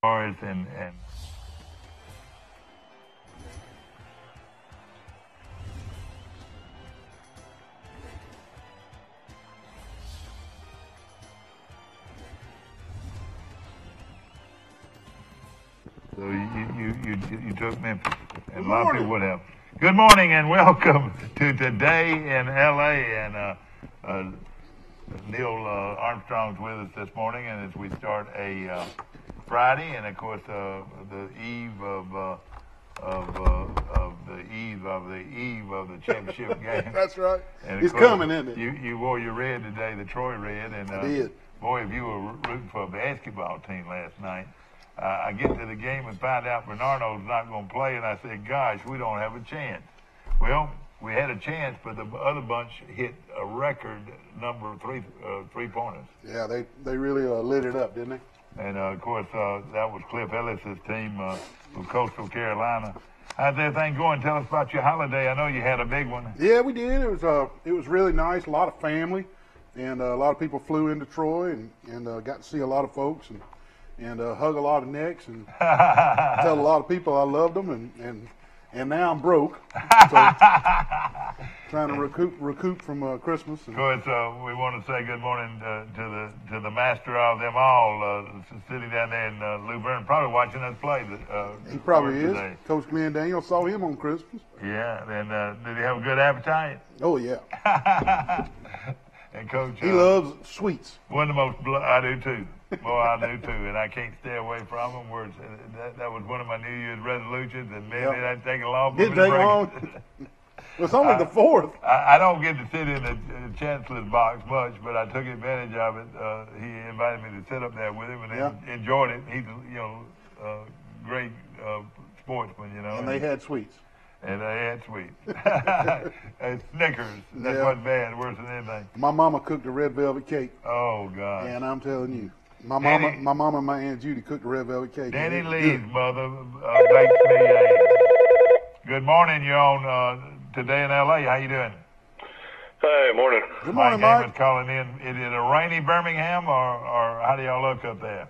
and so you took Memphis, and a lot of people would have. Good morning and welcome to Today in L.A. and Neil Armstrong's with us this morning, and as we start a Friday, and of course the eve of the championship game. That's right. And it's course, coming, isn't it? You wore your red today, the Troy red, and I did. Boy, if you were rooting for a basketball team last night. I get to the game and find out Bernardo's not going to play, and I said, gosh, we don't have a chance. Well, we had a chance, but the other bunch hit a record number of three-pointers. Yeah, they really lit it up, didn't they? And, of course, that was Cliff Ellis's team from Coastal Carolina. How's everything going? Tell us about your holiday. I know you had a big one. Yeah, we did. It was really nice, a lot of family, and a lot of people flew into Troy and got to see a lot of folks and hug a lot of necks and tell a lot of people I loved them, and now I'm broke, so trying to recoup from Christmas. Of course, we want to say good morning to the master of them all, sitting down there in Luverne, probably watching us play. He probably is. Today. Coach Glenn Daniel, saw him on Christmas. Yeah, and did he have a good appetite? Oh yeah. And Coach, he loves sweets. One of the most, I do too. Boy, I do too, and I can't stay away from them. That was one of my New Year's resolutions, and man, it hadn't taken long. Didn't take long. It's only the fourth. I don't get to sit in the chancellor's box much, but I took advantage of it. He invited me to sit up there with him, and enjoyed it. He's a great sportsman, And they had sweets. And they had sweets. And Snickers. That's what's bad, worse than anything. My mama cooked a red velvet cake. Oh God! And I'm telling you. My mama and my Aunt Judy cooked a red velvet cake. Danny Lee's mother bakes me a. Good morning, you're on Today in L.A. How you doing? Hey, morning. Good morning, Mike. Calling in. Is it a rainy Birmingham, or how do y'all look up there?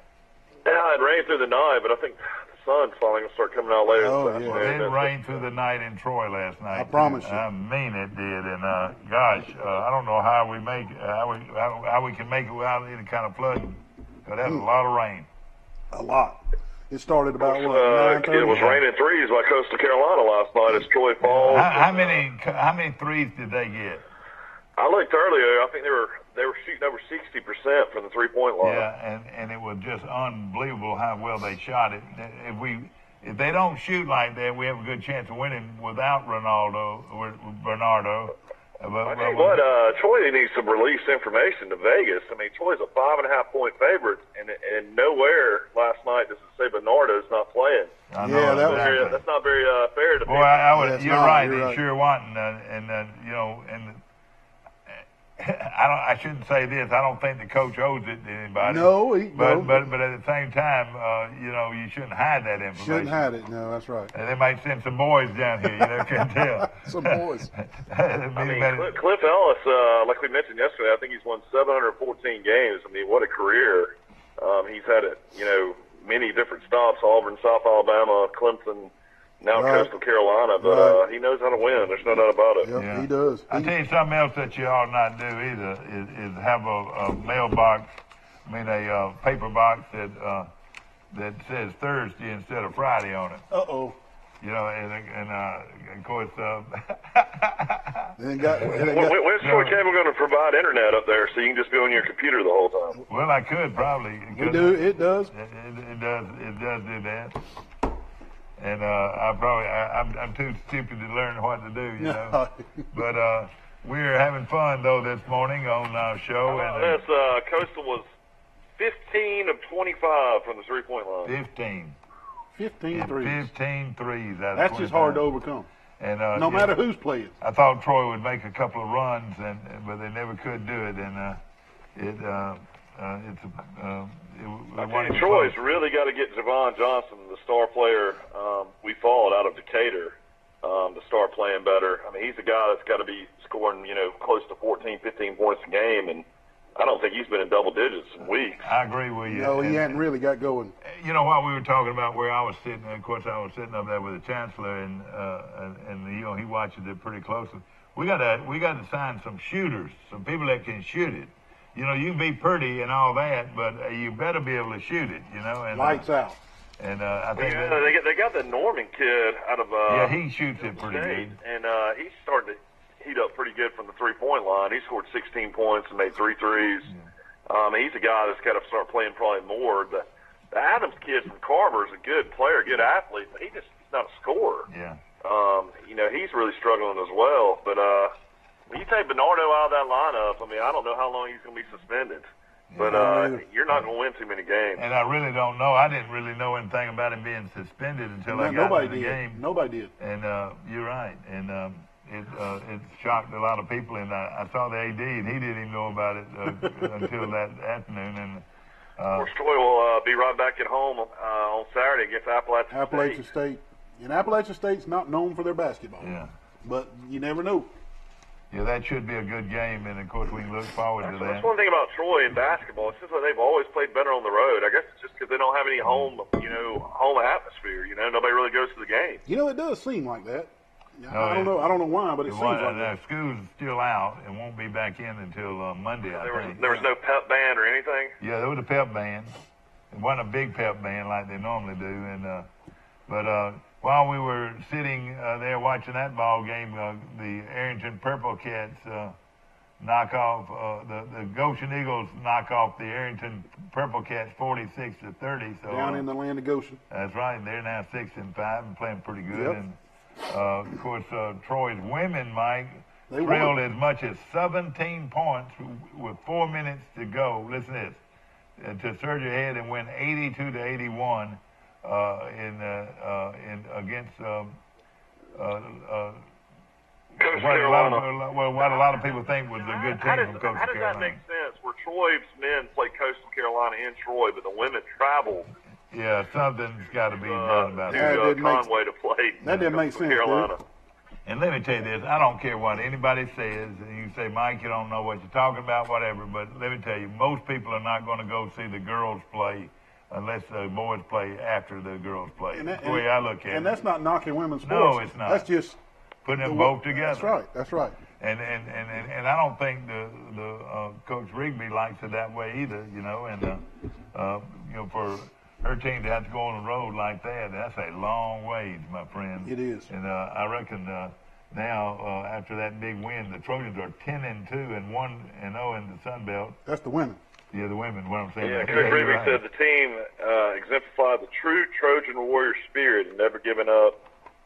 Yeah, it rained through the night, but I think the sun's finally going to start coming out later. Oh, yeah. Well, it rained through the night in Troy last night. I promise you. I mean it did, and gosh, I don't know how we can make it without any kind of flooding. That's a lot of rain. A lot. It started about what? It was raining threes by Coastal Carolina last night as Troy Falls. How many threes did they get? I looked earlier. I think they were shooting over 60% from the 3-point line. Yeah, and it was just unbelievable how well they shot it. If they don't shoot like that, we have a good chance of winning without Bernardo. I tell you what, Troy needs to release information to Vegas. I mean, Troy's a 5.5-point favorite, and nowhere last night does it say Bernardo's not playing. I know, that's not very fair to people. Boy, you're right. He sure wasn't, and I shouldn't say this. I don't think the coach owes it to anybody. No, but at the same time, you shouldn't hide that information. Shouldn't hide it. No, that's right. And they might send some boys down here. Can't tell. Some boys. I mean, Cliff Ellis, like we mentioned yesterday, I think he's won 714 games. I mean, what a career. He's had many different stops: Auburn, South Alabama, Clemson. Now Coastal Carolina, but he knows how to win. There's no doubt about it. Yep, yeah, he does. I tell you something else that you ought not do either is have a mailbox, a paper box that says Thursday instead of Friday on it. Uh-oh. And of course. When's Troy Cable going to provide internet up there so you can just be on your computer the whole time? Well, I could probably. It does. It does do that. And I'm too stupid to learn what to do, But we're having fun though this morning on our show. Coastal was 15 of 25 from the 3-point line. 15 threes. 15 threes. That's just hard to overcome. And no matter who's playing. I thought Troy would make a couple of runs, but they never could do it. And Troy's really got to get Javon Johnson, the star player we followed out of Decatur, to start playing better. I mean, he's a guy that's got to be scoring, close to 14, 15 points a game, and I don't think he's been in double digits in weeks. I agree with you. No, he hadn't really got going. You know, while we were talking about where I was sitting, and of course I was sitting up there with the chancellor, and you know, he watches it pretty closely. We got to sign some shooters, some people that can shoot it. You know, you can be pretty and all that, but you better be able to shoot it. You know, and Lights out. And I think they got the Norman kid out of he shoots it pretty good, and he's starting to heat up pretty good from the 3-point line. He scored 16 points and made 3 threes. He's a guy that's got to start playing probably more. The Adams kid from Carver is a good player, good athlete, but he's not a scorer. Yeah. You know, he's really struggling as well. But when you take Bernardo out of that lineup, I mean, I don't know how long he's going to be suspended. But you're not going to win too many games. And I really don't know. I didn't really know anything about him being suspended until I got into the game. Nobody did. And you're right. And it shocked a lot of people. And I saw the AD, and he didn't even know about it until that afternoon. And of course, Troy will be right back at home on Saturday against Appalachian State. And Appalachian State's not known for their basketball. Yeah. But you never know. Yeah, that should be a good game, and of course we can look forward to that. That's one thing about Troy in basketball. It's just that they've always played better on the road. I guess it's just because they don't have any home atmosphere. You know, nobody really goes to the game. You know, it does seem like that. I don't know why, but it seems like that. School's still out and won't be back in until Monday. There was no pep band or anything. Yeah, there was a pep band. It wasn't a big pep band like they normally do, and but. While we were sitting there watching that ball game, the Arrington Purple Cats knock off the Goshen Eagles knock off the Arrington Purple Cats 46-30. So down in the land of Goshen. That's right. They're now 6-5 and playing pretty good. Yep. And of course, Troy's women, Mike, They trailed won. as much as 17 points with 4 minutes to go. Listen to this, to surge ahead and win 82-81. Against what a lot of people think was a good team from Coastal Carolina. How does that make sense? Where Troy's men play Coastal Carolina in Troy, but the women traveled. Yeah, something's got to be done about that. Conway to play. That didn't make sense, Carolina. Dude. And let me tell you this, I don't care what anybody says, and you say, Mike, you don't know what you're talking about, whatever, but let me tell you, most people are not going to go see the girls play unless the boys play after the girls play. That's the way I look at it. And that's not knocking women's sports. No, it's not. That's just putting them both together. That's right. That's right. And I don't think the Coach Rigby likes it that way either, you know. And you know, for her team to have to go on the road like that, that's a long ways, my friend. It is. And I reckon now after that big win, the Trojans are 10-2 and 1-0 in the Sun Belt. That's the women. Yeah, the women, what I'm saying. Yeah, Coach Rigby said the team exemplified the true Trojan warrior spirit and never giving up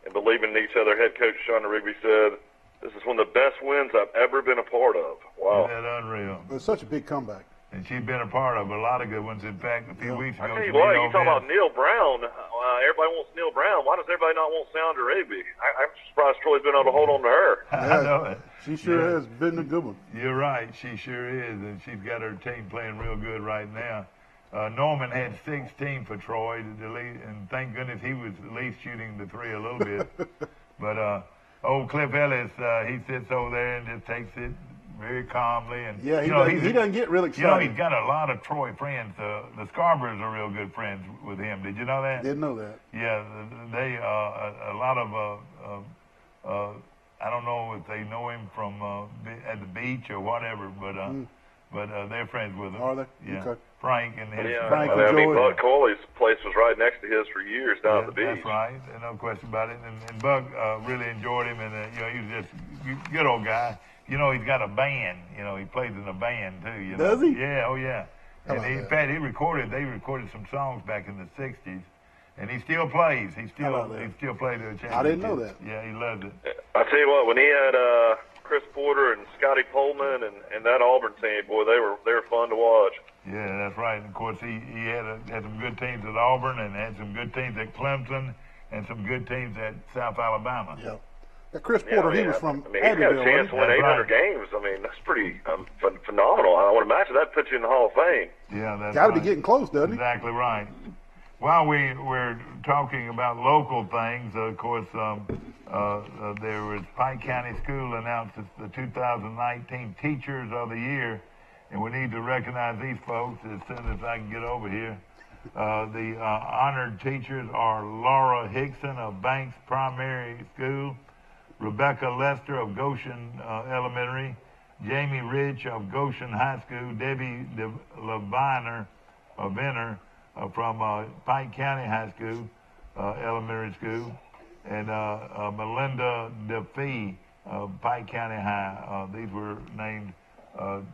and believing in each other. Head coach Shauna Rigby said, "This is one of the best wins I've ever been a part of." Wow. Isn't that unreal? It's such a big comeback. And she's been a part of a lot of good ones. In fact, a few weeks ago, I tell you what, you talk about Neil Brown. Everybody wants Neil Brown. Why does everybody not want Sandra Rigby? I'm surprised Troy's been able to hold on to her. I know it. She sure has been a good one. You're right. She sure is. And she's got her team playing real good right now. Norman had 16 for Troy, and thank goodness he was at least shooting the three a little bit. But old Cliff Ellis, he sits over there and just takes it very calmly. And yeah, he doesn't get really excited. You know, he's got a lot of Troy friends. The Scarboroughs are real good friends with him. Did you know that? Didn't know that. Yeah, they a lot of I don't know if they know him from at the beach or whatever, but they're friends with him. Are they? Yeah. Okay. Frank and his Frank I mean, Buck Coley's place was right next to his for years down at the beach. That's right, no question about it. And Buck really enjoyed him, and you know, he was just a good old guy. You know, he's got a band. You know, he plays in a band too. You know? Does he? Yeah, oh yeah. And in fact, they recorded some songs back in the '60s, and he still plays. He still plays to the championship. I didn't know that. Yeah, he loves it. I tell you what, when he had Chris Porter and Scotty Pullman and that Auburn team, boy, they were fun to watch. Yeah, that's right. And of course, he had some good teams at Auburn and had some good teams at Clemson and some good teams at South Alabama. Yeah. Chris Porter, he was from he's got a chance to win 800 games. I mean, that's pretty phenomenal. I would imagine that puts you in the Hall of Fame. Yeah, that's got to be getting close, doesn't he? Exactly right. While we're talking about local things, of course, there was Pike County School announced the 2019 Teachers of the Year, and we need to recognize these folks as soon as I can get over here. The honored teachers are Laura Hickson of Banks Primary School, Rebecca Lester of Goshen Elementary, Jamie Rich of Goshen High School, Debbie Leviner of Venner from Pike County High School, Elementary School, and Melinda DeFee of Pike County High. These were named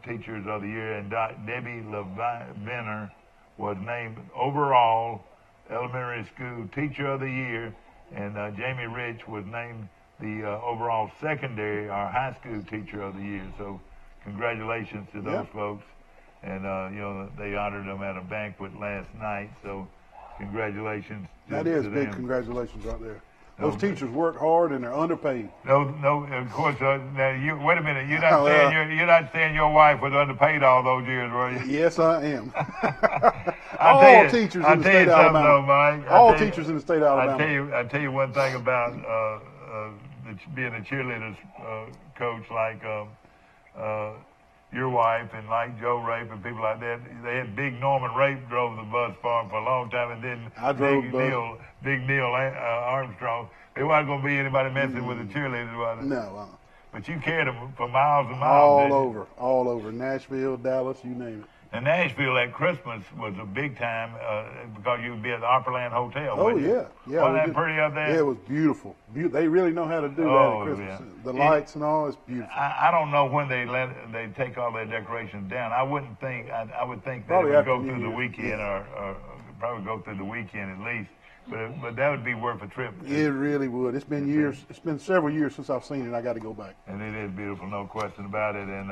Teachers of the Year, and Debbie Leviner was named overall Elementary School Teacher of the Year, and Jamie Rich was named the overall secondary or high school teacher of the year. So congratulations to those folks. And, they honored them at a banquet last night. So congratulations to them. That is big congratulations right there. Those teachers work hard and they're underpaid. No, of course. Now wait a minute. You're not saying your wife was underpaid all those years, were you? Yes, I am. All teachers in the state of Alabama. All teachers in the state of Alabama. I tell you one thing about being a cheerleaders coach, like your wife and like Joe Rape and people like that. They had Big Norman Rape drove the bus for them for a long time, and then I drove Big Neil Armstrong. There wasn't going to be anybody messing with the cheerleaders, was it? No. But you carried them for miles and miles. All over. Nashville, Dallas, you name it. And Nashville at Christmas was a big time because you would be at the Opryland Hotel. Oh, yeah. Wasn't that pretty up there? Yeah, it was beautiful. They really know how to do that at Christmas. Yeah. The lights and all, it's beautiful. I don't know when they take all their decorations down. I would think that it would go through the weekend or probably go through the weekend at least. But that would be worth a trip. It really would. It's been years. It's been several years since I've seen it. I got to go back. And it is beautiful, no question about it. And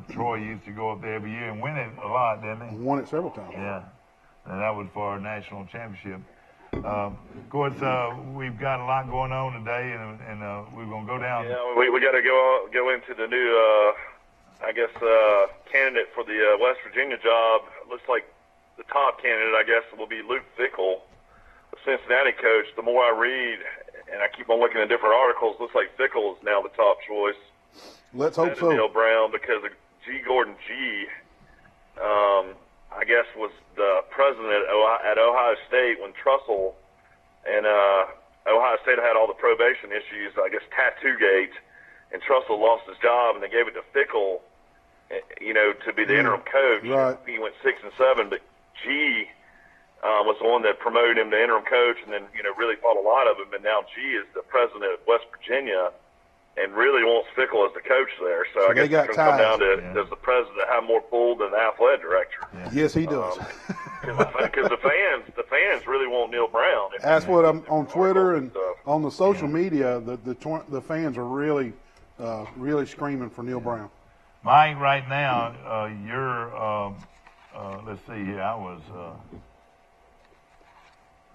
Troy used to go up there every year and win it a lot, didn't he? Won it several times. Yeah, and that was for our national championship. Of course, we've got a lot going on today, and we're going to go down. Yeah, we got to go into the new, candidate for the West Virginia job. Looks like the top candidate, I guess, will be Luke Fickell, the Cincinnati coach. The more I read, and I keep on looking at different articles, looks like Fickell is now the top choice. Let's hope so. Neil Brown, because G. Gordon G. I guess was the president at Ohio State when Trussell and Ohio State had all the probation issues. I guess Tattoo-gate, and Trussell lost his job, and they gave it to Fickell, to be the interim coach. Right. He went 6 and 7, but G. Was the one that promoted him to interim coach, and then really fought a lot of him. And now G. is the president of West Virginia. And really wants Fickell as the coach there. So I guess it's going to come down to, does the president have more pull than the athletic director? Yeah. Yes, he does. Because the fans really want Neil Brown. That's what I'm on Twitter and on the social media. The fans are really screaming for Neil Brown. Mike, right now, you're let's see here. I was all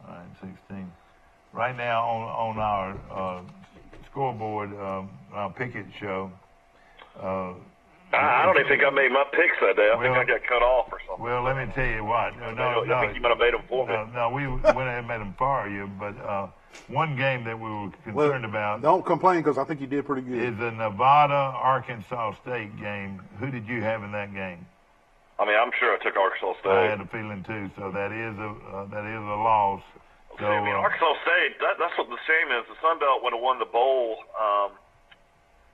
right, 16. Right now on our scoreboard, Pickett show. I don't even think I made my picks that day. I think I got cut off or something. Well, let me tell you what. I think you might have made them for me. No, we went ahead and made them for you. But one game that we were concerned about. Don't complain, because I think you did pretty good. Is the Nevada-Arkansas State game. Who did you have in that game? I mean, I'm sure I took Arkansas State. I had a feeling too. So that is a loss. So, I mean, Arkansas State, that's what the shame is. The Sun Belt would have won the bowl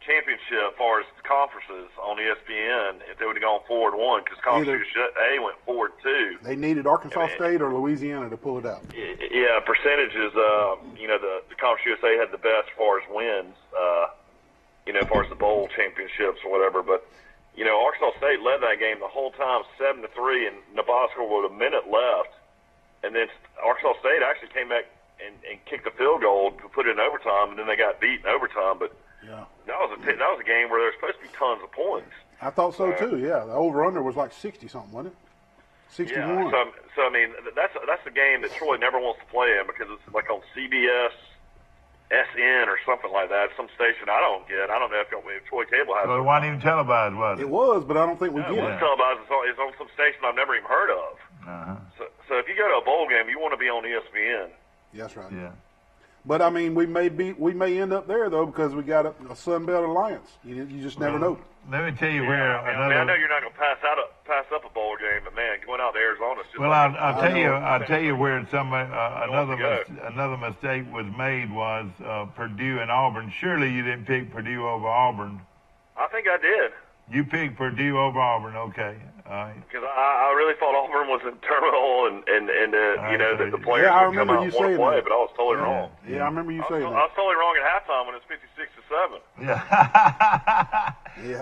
championship as far as conferences on ESPN if they would have gone 4-1, because Conference A went 4-2. They needed Arkansas State or Louisiana to pull it out. Yeah, percentages, the Conference USA had the best as far as wins, as far as the bowl championships or whatever. But, Arkansas State led that game the whole time 7-3, and Nevada scored with a minute left. And then Arkansas State actually came back and kicked a field goal to put it in overtime, and then they got beat in overtime. But that was a game where there was supposed to be tons of points. I thought so too. Yeah, the over/under was like 60-something, wasn't it? 61. Yeah. So I mean, that's a game that Troy never wants to play in, because it's like on CBS, SN, or something like that. Some station I don't get. I don't know if Troy Cable has. So it wasn't even televised, was it? It was, but I don't think we get it. It was televised. It's on some station I've never even heard of. Uh-huh. So if you go to a bowl game, you want to be on ESPN. That's right. Yeah. But I mean, we may end up there though because we got a Sun Belt alliance. You just never know. Let me tell you where. I know you're not going to pass up a bowl game, but man, going out to Arizona. Just well, I'll tell you where another mistake was made was Purdue and Auburn. Surely you didn't pick Purdue over Auburn. I think I did. You picked Purdue over Auburn, okay? Because I really thought Auburn was in turmoil and that the players would come out and want to play, but I was totally wrong. Yeah, I remember you saying that. I was totally wrong at halftime when it was 56-7. Yeah.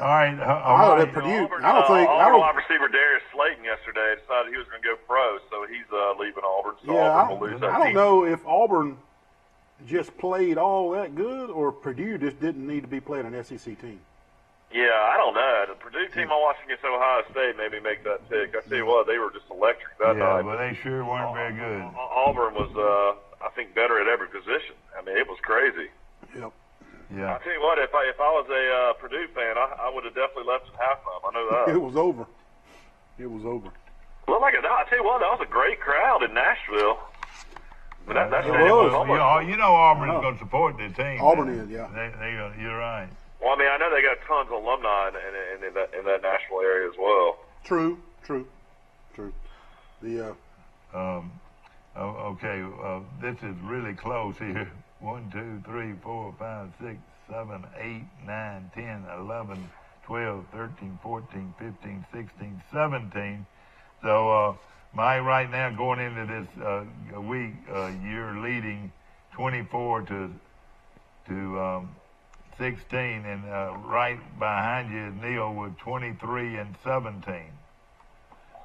All right. Purdue. Auburn wide receiver Darius Slayton yesterday decided he was going to go pro, so he's leaving Auburn. So Auburn will lose that I don't know if Auburn just played all that good or Purdue just didn't need to be playing an SEC team. Yeah, I don't know. The Purdue team I watched against Ohio State made me make that pick. I tell you what, they were just electric that night. Yeah, but they sure weren't very good. Auburn was, I think, better at every position. I mean, it was crazy. Yep. Yeah. I tell you what, if I was a Purdue fan, I would have definitely left at halftime. I know that. It was over. It was over. Well, I tell you what, that was a great crowd in Nashville. But that you know Auburn's going to support their team. Auburn is, yeah. You're right. Well, I mean, I know they got tons of alumni in that Nashville area as well. True. Okay, this is really close here. 1, 2, 3, 4, 5, 6, 7, 8, 9, 10, 11, 12, 13, 14, 15, 16, 17. So, right now going into this week, you're leading 24 to 16, and right behind you is Neil with 23 and 17.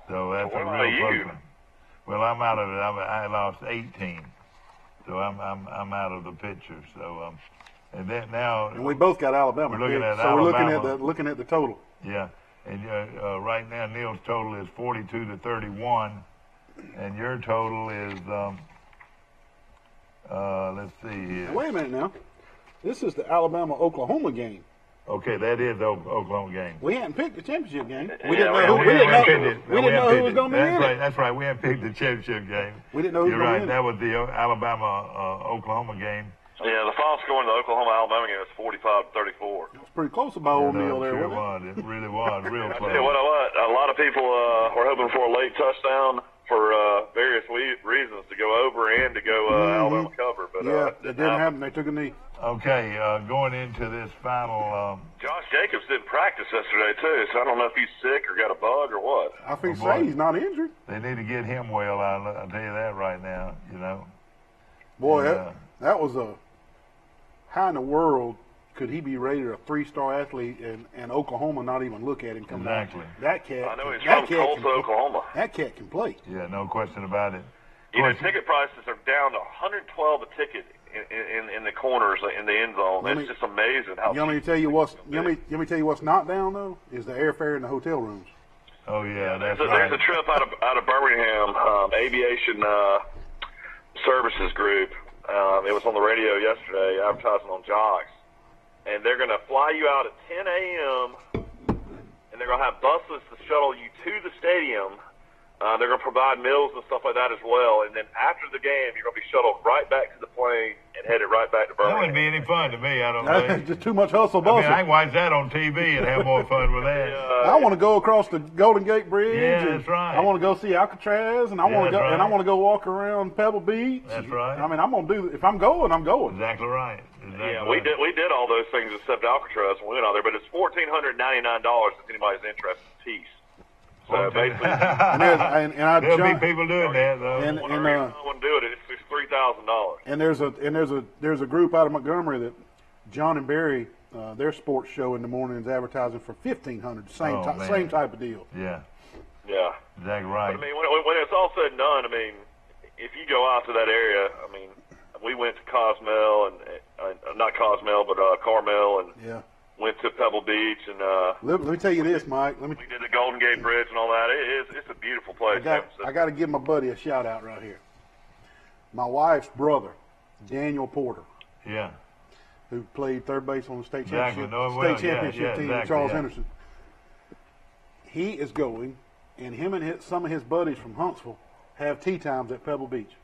So that's a real close one. Well, I'm out of it. I lost 18, so I'm out of the picture. So and then now and we both got Alabama. We're looking at so Alabama. we're looking at the total. Yeah, and right now Neil's total is 42 to 31, and your total is let's see here. Wait a minute now. This is the Alabama-Oklahoma game. Okay, that is the Oklahoma game. We hadn't picked the championship game. We didn't know who was going to be in it. That's right. We hadn't picked the championship game. We didn't know who was going to be in it. That was the Alabama-Oklahoma game. Yeah, the final score in the Oklahoma-Alabama game was 45-34. It was pretty close about old Neil there, sure wasn't it? It really was, real close. I tell you what, a lot of people were hoping for a late touchdown for various reasons to go over and to go Alabama cover. But it didn't happen. They took a knee. Okay, going into this final... Josh Jacobs didn't practice yesterday, too, so I don't know if he's sick or got a bug or what. I think he's not injured. They need to get him well, I'll tell you that right now, you know. Boy, that was a... How in the world could he be rated a 3-star athlete and Oklahoma not even look at him come back? Exactly. That cat... I know he's from Tulsa, Oklahoma. That cat can play. Yeah, no question about it. You know, ticket prices are down to $112 a ticket in the corners in the end zone. It's just amazing how. You want me to tell you what's not down though? Is the airfare in the hotel rooms. Oh yeah, there's a trip out of Birmingham, Aviation Services Group. It was on the radio yesterday, advertising on jocks, and they're going to fly you out at 10 a.m. and they're going to have buses to shuttle you to the stadium. They're going to provide meals and stuff like that as well. And then after the game, you're going to be shuttled right back to the plane and headed right back to Birmingham. That wouldn't be any fun to me, I don't think. That's just too much hustle bustle. I can watch that on TV and have more fun with that. I want to go across the Golden Gate Bridge. Yeah, that's right. I want to go see Alcatraz, and I want to go and I want to go walk around Pebble Beach. That's right. I mean, I'm going to do. If I'm going, I'm going. Exactly right. We did all those things except Alcatraz when we went out there, but it's $1,499 if anybody's interested in peace. So basically, there'll be people doing that though. And I wouldn't do it. It's $3,000. And there's a group out of Montgomery that John and Barry, their sports show in the morning is advertising for $1,500. Same type of deal. Yeah. Yeah. Exactly right. But, I mean, when it's all said and done, I mean, if you go out to that area, I mean, we went to Cozumel and not Cozumel, but Carmel and. Went to Pebble Beach and let me tell you this, Mike. We did the Golden Gate Bridge and all that. It's a beautiful place. I got to give my buddy a shout out right here. My wife's brother, Daniel Porter. Yeah. Who played third base on the state championship team with Charles Henderson. He is going, and him and some of his buddies from Huntsville have tee times at Pebble Beach.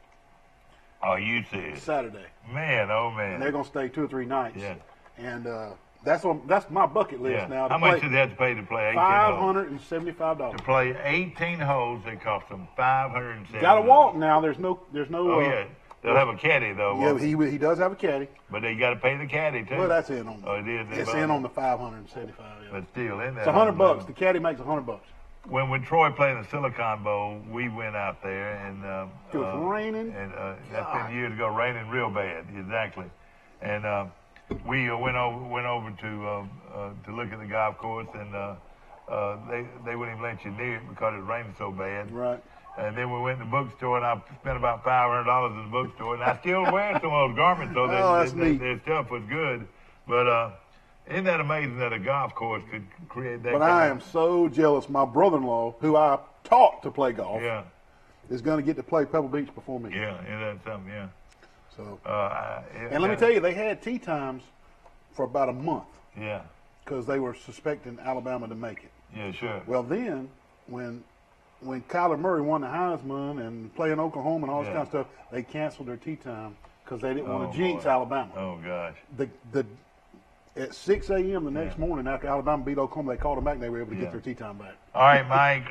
Oh, you serious? Saturday. Man, oh man. And they're gonna stay 2 or 3 nights. Yeah. And that's my bucket list Yeah. now. How much did they have to pay to play 18 holes? $575. To play 18 holes, it cost them $570. Got to walk now. There's no. Oh yeah. They'll have a caddy though. Yeah, he does have a caddy. But they got to pay the caddy too. Well, that's in on. Oh, it is. It's in on the 575. Yeah. But still, in there. It's $100. The caddy makes $100. When Troy played in the Silicon Bowl, we went out there and it was raining. And that's been years ago, raining real bad, exactly. And we went over to look at the golf course, and they wouldn't even let you near it because it rained so bad. Right. And then we went to the bookstore, and I spent about $500 in the bookstore, and I still wear some of those garments, so their stuff was good. But isn't that amazing that a golf course could create that? But I am so jealous. My brother-in-law, who I taught to play golf, is going to get to play Pebble Beach before me. Yeah, that's something. Yeah. So. And let me tell you, they had tee times for about a month. Yeah. Because they were suspecting Alabama to make it. Yeah, sure. Well, then when Kyler Murray won the Heisman and playing Oklahoma and all this kind of stuff, they canceled their tee time because they didn't want to jinx Alabama. Oh gosh. At 6 a.m. the next morning after Alabama beat Oklahoma, they called them back and they were able to get their tee time back. All right, Mike,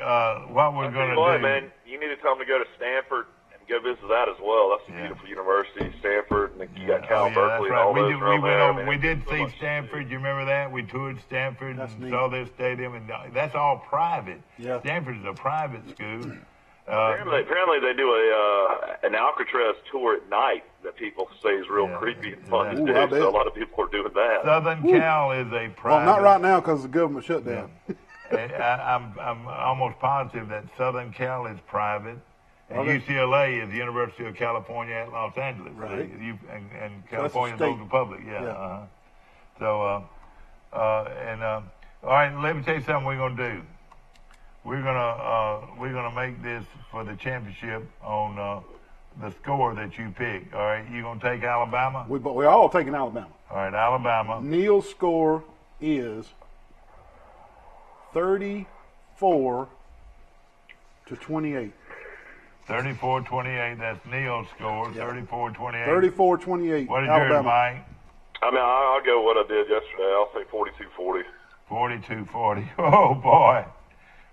what we're going to do. Man, you need to tell them to go to Stanford and go visit that as well. That's a beautiful university, Stanford, and you got Cal Berkeley. Right. We did see Stanford. You remember that? We toured Stanford and saw their stadium, and that's all private. Yeah. Stanford is a private school. Apparently they do an Alcatraz tour at night that people say is real creepy and fun to do. So a lot of people are doing that. Southern Cal is a private. Well, not right now because the government shut down. I'm almost positive that Southern Cal is private. And UCLA is the University of California at Los Angeles. Right. And California is open public. Yeah. So, all right, let me tell you something we're going to do. We're gonna make this for the championship on the score that you pick. All right, you gonna take Alabama? We're all taking Alabama. All right, Alabama. Neil's score is 34-28. 34-28. That's Neil's score. 34-28. 34-28. What is Alabama. yours, Mike? I mean, I'll go what I did yesterday. I'll say 42-40. 42-40. Oh boy.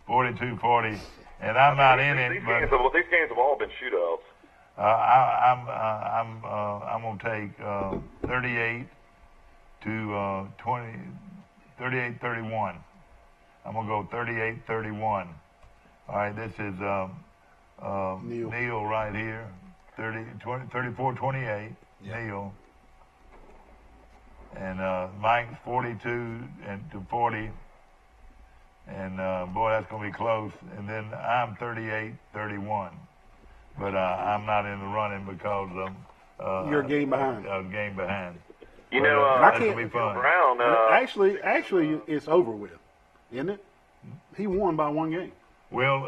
42-40, and I'm not in it. These games have all been shootouts. I'm gonna take 38 to 20, 38-31. I'm gonna go 38-31. All right, this is Neil right here. 34-28. Neil. And Mike's 42 to 40. And, boy, that's going to be close. And then I'm 38-31. But I'm not in the running because you're a game behind. Game behind. You know, I can't. Be fun. Brown, actually, it's over with, isn't it? He won by 1 game. Well,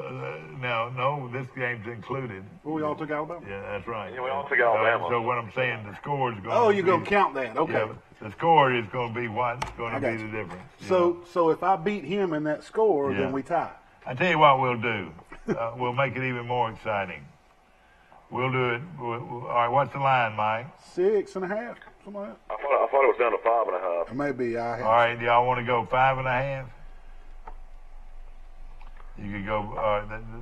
no, this game's included. Well, we all took Alabama. Yeah, that's right. Yeah, we all took Alabama. So what I'm saying, the score is going. Oh, you're going to count that? Okay. Yeah, the score is going to be what's going to be the difference. So if I beat him in that score, then we tie. I tell you what we'll do. We'll make it even more exciting. We'll do it. All right, what's the line, Mike? 6.5, something like that. I thought it was down to 5.5. Maybe All right, y'all want to go 5.5? You could go.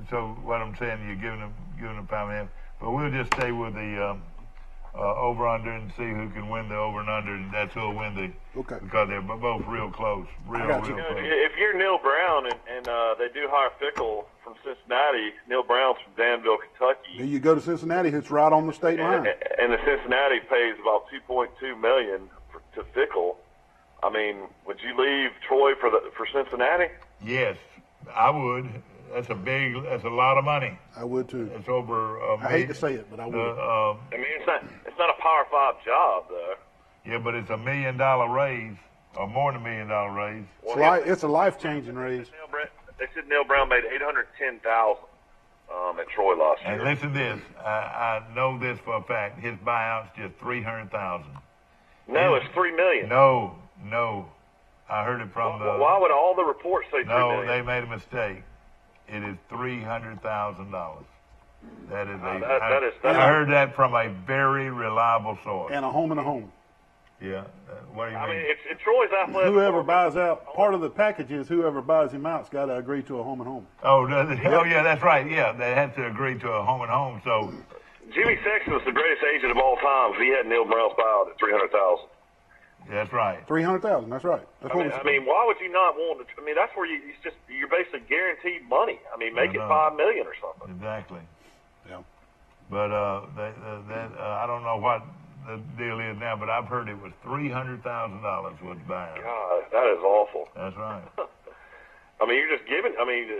So what I'm saying, you're giving them 5.5. But we'll just stay with the over under and see who can win the over and under, and that's who'll win the. Okay. Because they're both real close, real close. If you're Neil Brown and they do hire Fickle from Cincinnati, Neil Brown's from Danville, Kentucky. You go to Cincinnati, it's right on the state line. And the Cincinnati pays about $2.2 million to Fickle. I mean, would you leave Troy for Cincinnati? Yes, I would. That's a lot of money. I would too. It's over. I hate to say it, but I would. I mean, it's not a Power 5 job though. Yeah, but it's $1 million raise, or more than $1 million raise. It's a life-changing raise. They said Neil Brown made $810,000 at Troy last year. And listen to this. I know this for a fact. His buyout's just $300,000. No, it's $3 million. No. I heard it from Why would all the reports say $3 million? No, they made a mistake. It is $300,000. That is I heard that from a very reliable source. And a home and a home. Yeah. What do you mean? I mean, it's Troy's athletic. Whoever buys out, part of the package is whoever buys him out's got to agree to a home and home. Oh, yeah, that's right. Yeah, they have to agree to a home and home. So Jimmy Sexton's the greatest agent of all time. If he had Neil Brown's buyout at $300,000. That's right. 300,000. That's right. That's I mean, why would you not want to? I mean, that's where you're basically guaranteed money. I mean, make it $5 million or something. Exactly. Yeah. But I don't know what the deal is now, but I've heard it was $300,000 was buyout. God, that is awful. That's right. I mean, you're just giving. I mean,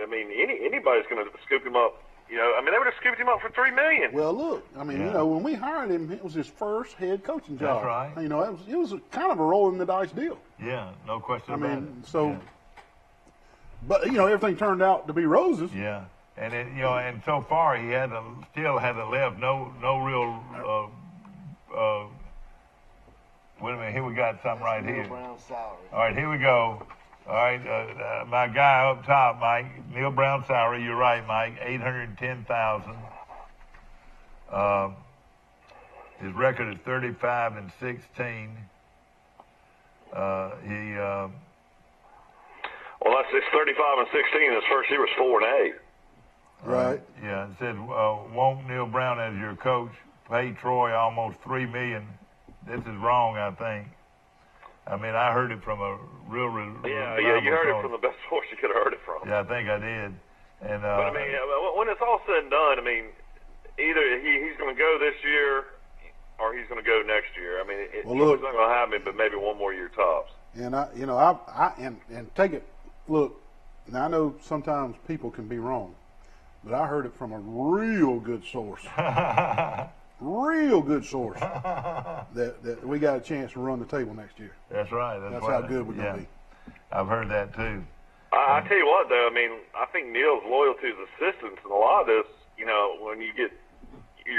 anybody's going to scoop him up. You know, I mean, they would have scooped him up for $3 million. Well, look, I mean, when we hired him, it was his first head coaching job. That's right. You know, it was kind of a rolling the dice deal. Yeah, no question about it. So, but everything turned out to be roses. Yeah, and and so far he still hasn't left no real. Wait a minute, here we got something right here. Brown salary. All right, here we go. All right, my guy up top, Mike, Neil Brown salary. You're right, Mike. $810,000. His record is 35-16. Well, it's 35-16. His first year was 4-8. Right. Yeah. It said, won't Neil Brown as your coach pay Troy almost $3 million? This is wrong, I think. I mean, I heard it from a real yeah, you heard it from the best source you could have heard it from. Yeah, I think I did. And but I mean, when it's all said and done, I mean, either he's going to go this year or he's going to go next year. I mean, it's not going to happen, but maybe one more year tops. And I take it. Look, now I know sometimes people can be wrong, but I heard it from a real good source. Real good source that we got a chance to run the table next year. That's right. That's how good we're going to be. I've heard that too. I tell you what, though, I mean, I think Neil's loyal to his assistants, and a lot of this, when you're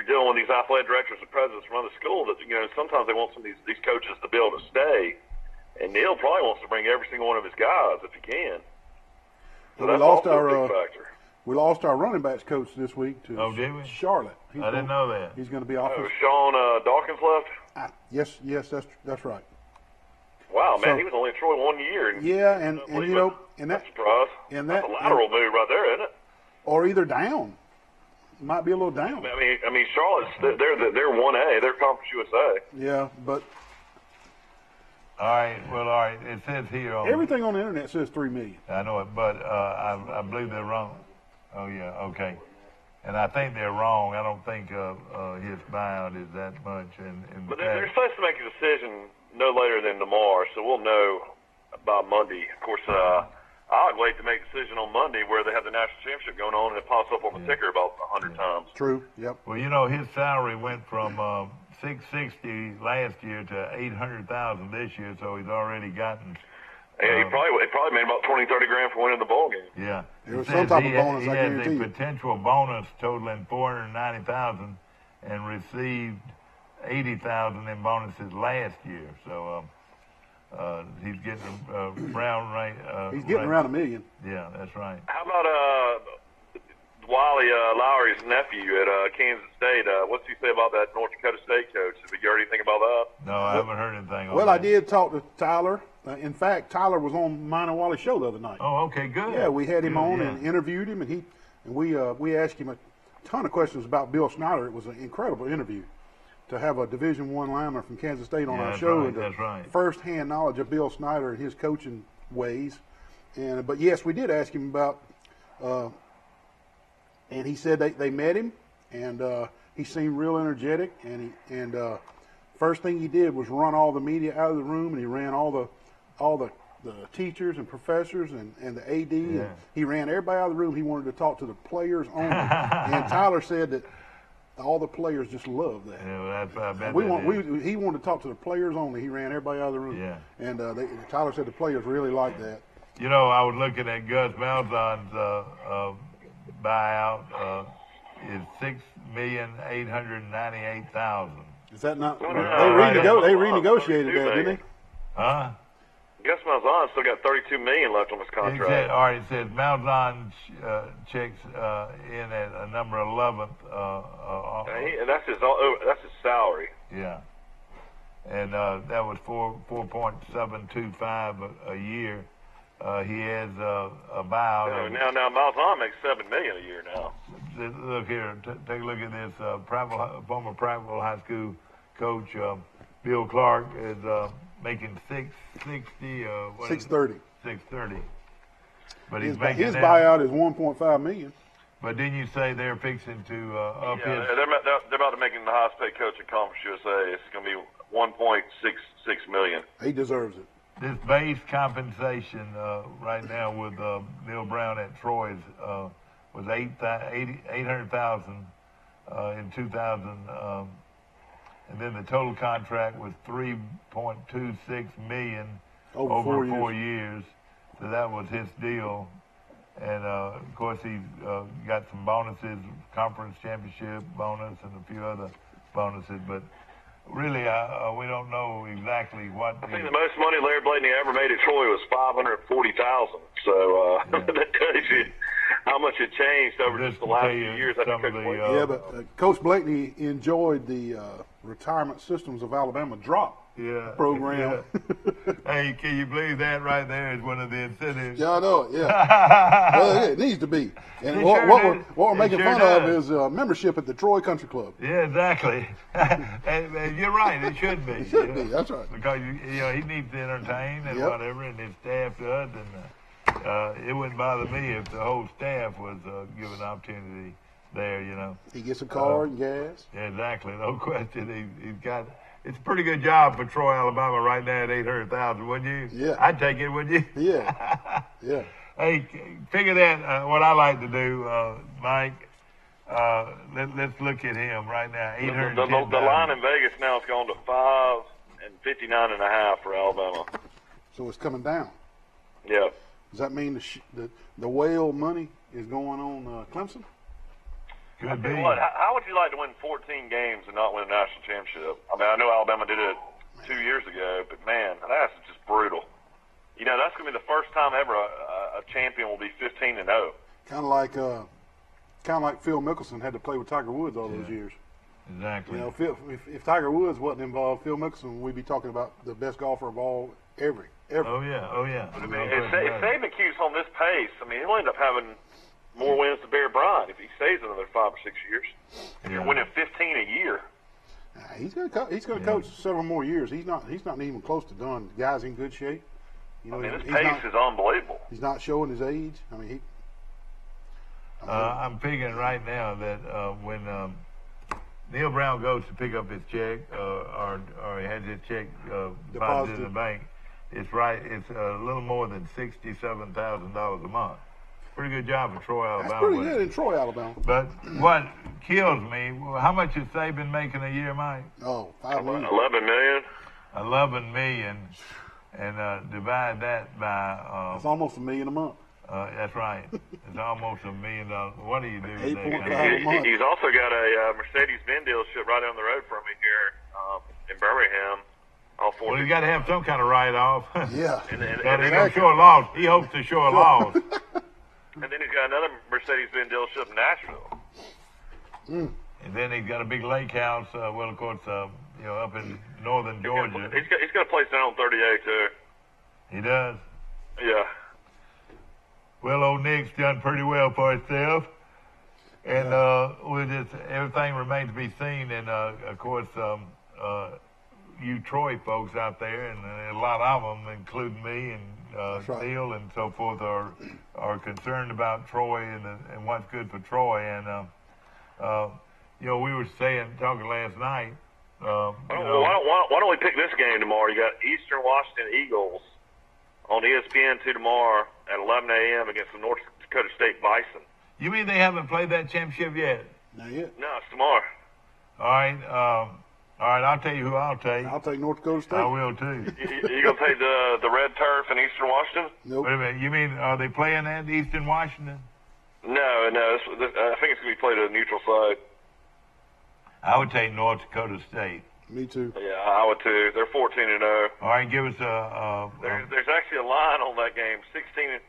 dealing with these athletic directors and presidents from other school, that sometimes they want some of these coaches to be able to stay, and Neil probably wants to bring every single one of his guys if he can. So well, that's also a big factor. We lost our running backs coach this week to did we? Charlotte. I didn't know that. He's going to be off. Sean Dawkins left? Yes, that's right. Wow, man, he was only in Troy 1 year. And that's surprise. That's a lateral move right there, isn't it? Or either down. Might be a little down. I mean, Charlotte's they're 1A, they're Conference USA. Yeah, but. All right. It says here everything on the internet says $3 million. I know it, but I believe they're wrong. Oh yeah, okay. And I think they're wrong. I don't think his buyout is that much. But they're supposed to make a decision no later than tomorrow, so we'll know by Monday. Of course, I'd wait to make a decision on Monday where they have the national championship going on and it pops up on the ticker about 100 times. True. Yep. Well, his salary went from $660 last year to $800,000 this year, so he's already gotten. Yeah, he probably made about 20, 30 grand for winning the ball game. Yeah, there was some type of bonus. He has a potential bonus totaling $490,000 and received $80,000 in bonuses last year. So he's getting Brown right. He's getting around $1 million. Yeah, that's right. How about Wiley Lowry's nephew at Kansas State? What's he say about that North Dakota State coach? Have you heard anything about that? No, I haven't heard anything. Well, I did talk to Tyler. In fact, Tyler was on mine and Wally's show the other night. Oh, okay, good. Yeah, we had him on and interviewed him, and we asked him a ton of questions about Bill Snyder. It was an incredible interview to have a Division I lineman from Kansas State on our show, and first-hand knowledge of Bill Snyder and his coaching ways. But yes, we did ask him about, and he said they met him, and he seemed real energetic, and first thing he did was run all the media out of the room, and he ran all the teachers and professors and the AD. Yeah. And he ran everybody out of the room. He wanted to talk to the players only. And Tyler said that all the players just love that. Yeah, well, I bet he wanted to talk to the players only. He ran everybody out of the room. Yeah. And Tyler said the players really liked that. I was looking at Gus Malzahn's buyout is $6,898,000. Is that not? They renegotiated that, didn't they? Huh? Gus Malzahn still got $32 million left on his contract. It says Malzahn checks in at number 11th. And that's his salary. Yeah, and that was 4.725 a year. He has a buyout. Now Miles On makes $7 million a year now. Look here, take a look at this. Former Prattville High School coach Bill Clark is making $630. But he's making his buyout is $1.5 million. But didn't you say they're fixing to up his? They're about to make him the highest paid coach in Conference USA. It's going to be $1.66 million. He deserves it. This base compensation right now with Neil Brown at Troy's was $800,000 in 2000, and then the total contract was $3.26 million over 4 years. So that was his deal, and of course he's got some bonuses, conference championship bonus, and a few other bonuses, but. Really, we don't know exactly what. I think the most money Larry Blaney ever made at Troy was $540,000. So that tells you how much it changed over just the last few years. But Coach Blakeney enjoyed the retirement systems of Alabama drop program. Yeah. Hey, can you believe that right there is one of the incentives? Yeah, I know it. Yeah, well, it needs to be. And what we're making fun of is membership at the Troy Country Club. Yeah, exactly. and you're right. It should be. It should be. That's right. Because he needs to entertain and whatever, and his staff does. And it wouldn't bother me if the whole staff was given opportunity there. He gets a car and gas. Yeah, exactly. No question. He's got. It's a pretty good job for Troy, Alabama, right now at $800,000, wouldn't you? Yeah. I'd take it, wouldn't you? Yeah. Yeah. Hey, figure that. What I like to do, Mike. Let's look at him right now. The line in Vegas now has gone to 5.59.5 for Alabama. So it's coming down. Yeah. Does that mean the whale money is going on Clemson? Could be. What, how would you like to win 14 games and not win a national championship? I mean, I know Alabama did it 2 years ago, but man, that's just brutal. That's going to be the first time ever a champion will be 15-0. Kind of like Phil Mickelson had to play with Tiger Woods all those years. Exactly. If Tiger Woods wasn't involved, Phil Mickelson, we'd be talking about the best golfer of all ever. Oh yeah. But, I mean, if Saban keeps on this pace, I mean, he'll end up having more wins than Bear Bryant if he stays another 5 or 6 years. If you're winning 15 a year. He's going to coach several more years. He's not even close to done. The guy's in good shape. His pace is unbelievable. He's not showing his age. I mean, I'm figuring right now that when Neil Brown goes to pick up his check or he has his check deposited in the bank, it's a little more than $67,000 a month. Pretty good job for Troy, Alabama. That's pretty good in Troy, Alabama. But what kills me, how much is Saban making a year, Mike? Oh, $5 million. $11 million. $11 million, and divide that by. It's almost $1 million a month. That's right. It's almost $1 million. What do you do? $8.5 a month. He's also got a Mercedes-Benz dealership right down the road from me here in Birmingham. Well, you got to have some kind of write-off. Yeah. and he's going to show a loss. He hopes to show a loss. And then he's got another Mercedes-Benz dealership in Nashville. And then he's got a big lake house. Well, of course, up in northern Georgia. He's got a place down on 38 too. He does. Yeah. Well, old Nick's done pretty well for himself, and everything remains to be seen. And of course, you Troy folks out there, and a lot of them, including me and Neil and so forth, are concerned about Troy and what's good for Troy. And we were talking last night. Why don't we pick this game tomorrow? You got Eastern Washington Eagles on ESPN2 tomorrow at 11 a.m. against the North Dakota State Bison. You mean they haven't played that championship yet? Not yet. No, it's tomorrow. All right. I'll tell you who I'll take. I'll take North Dakota State. I will too. You gonna take the red turf in Eastern Washington? Nope. Wait a minute. You mean are they playing at Eastern Washington? No. I think it's gonna be played at a neutral site. I would take North Dakota State. Me too. Yeah, I would too. They're 14-0. All right, give us There's actually a line on that game, 16 and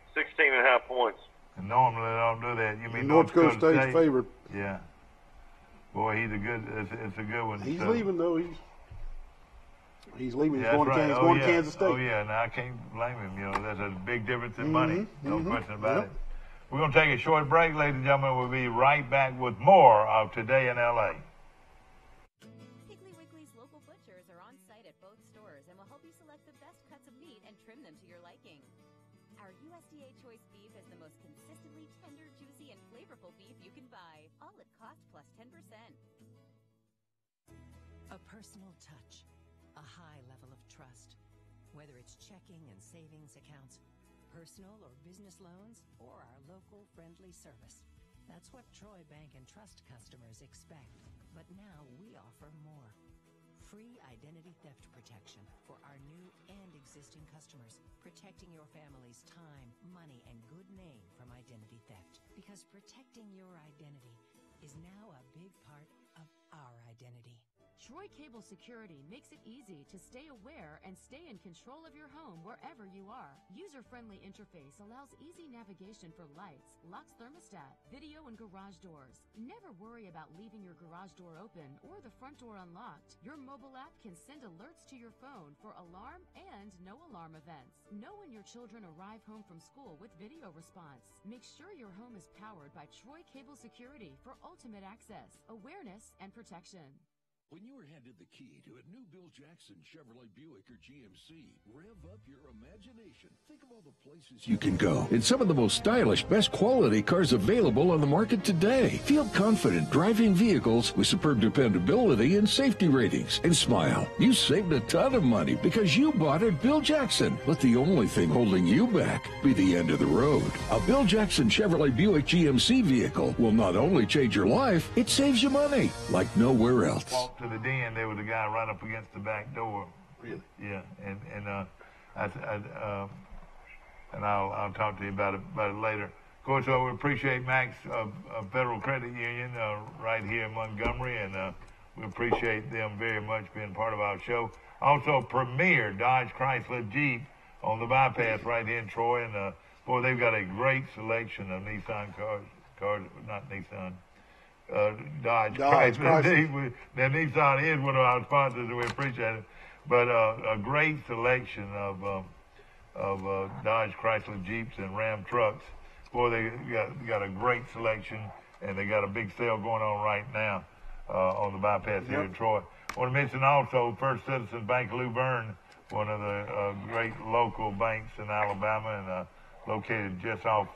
a half points. And normally they don't do that. You mean North Dakota State's favorite. Yeah. Boy, he's a good. It's a good one. He's leaving though. He's leaving. Yeah, He's going, right. going to Kansas State. Oh yeah. Now I can't blame him. You know, there's a big difference in money. No question about it. We're going to take a short break, ladies and gentlemen. We'll be right back with more of Today in LA. Piggly Wiggly's local butchers are on site at both stores and will help you select the best cuts of meat and trim them to your liking. Our USDA choice beef is the most consistently tender, juicy, and flavorful beef you can buy, all at cost plus 10%. A personal touch, a high level of trust. Whether it's checking and savings accounts, personal or business loans, or our local friendly service. That's what Troy Bank and Trust customers expect. But now we offer more. Free identity theft protection for our new and existing customers, protecting your family's time, money, and good name from identity theft. Because protecting your identity is now a big part of our identity. Troy Cable Security makes it easy to stay aware and stay in control of your home wherever you are. User-friendly interface allows easy navigation for lights, locks thermostat, video, and garage doors. Never worry about leaving your garage door open or the front door unlocked. Your mobile app can send alerts to your phone for alarm and no alarm events. Know when your children arrive home from school with video response. Make sure your home is powered by Troy Cable Security for ultimate access, awareness, and protection. When you are handed the key to a new Bill Jackson Chevrolet Buick or GMC, rev up your imagination. Think of all the places you can go in some of the most stylish, best quality cars available on the market today. Feel confident driving vehicles with superb dependability and safety ratings. And smile. You saved a ton of money because you bought at Bill Jackson. Let the only thing holding you back be the end of the road. A Bill Jackson Chevrolet Buick GMC vehicle will not only change your life, it saves you money like nowhere else. To the den, there was a guy right up against the back door. Really? Yeah, and I'll talk to you about it later. Of course, we appreciate Max Federal Credit Union right here in Montgomery, and we appreciate them very much being part of our show. Also, Premier Dodge Chrysler Jeep on the bypass right here in Troy, and boy, they've got a great selection of Nissan cars, not Nissan. Dodge Chrysler. Now, Nissan is one of our sponsors, and we appreciate it. But a great selection of Dodge Chrysler Jeeps and Ram trucks. Boy, they got a great selection, and they got a big sale going on right now on the bypass here in Troy. I want to mention also First Citizen Bank Luverne, one of the great local banks in Alabama, and located just off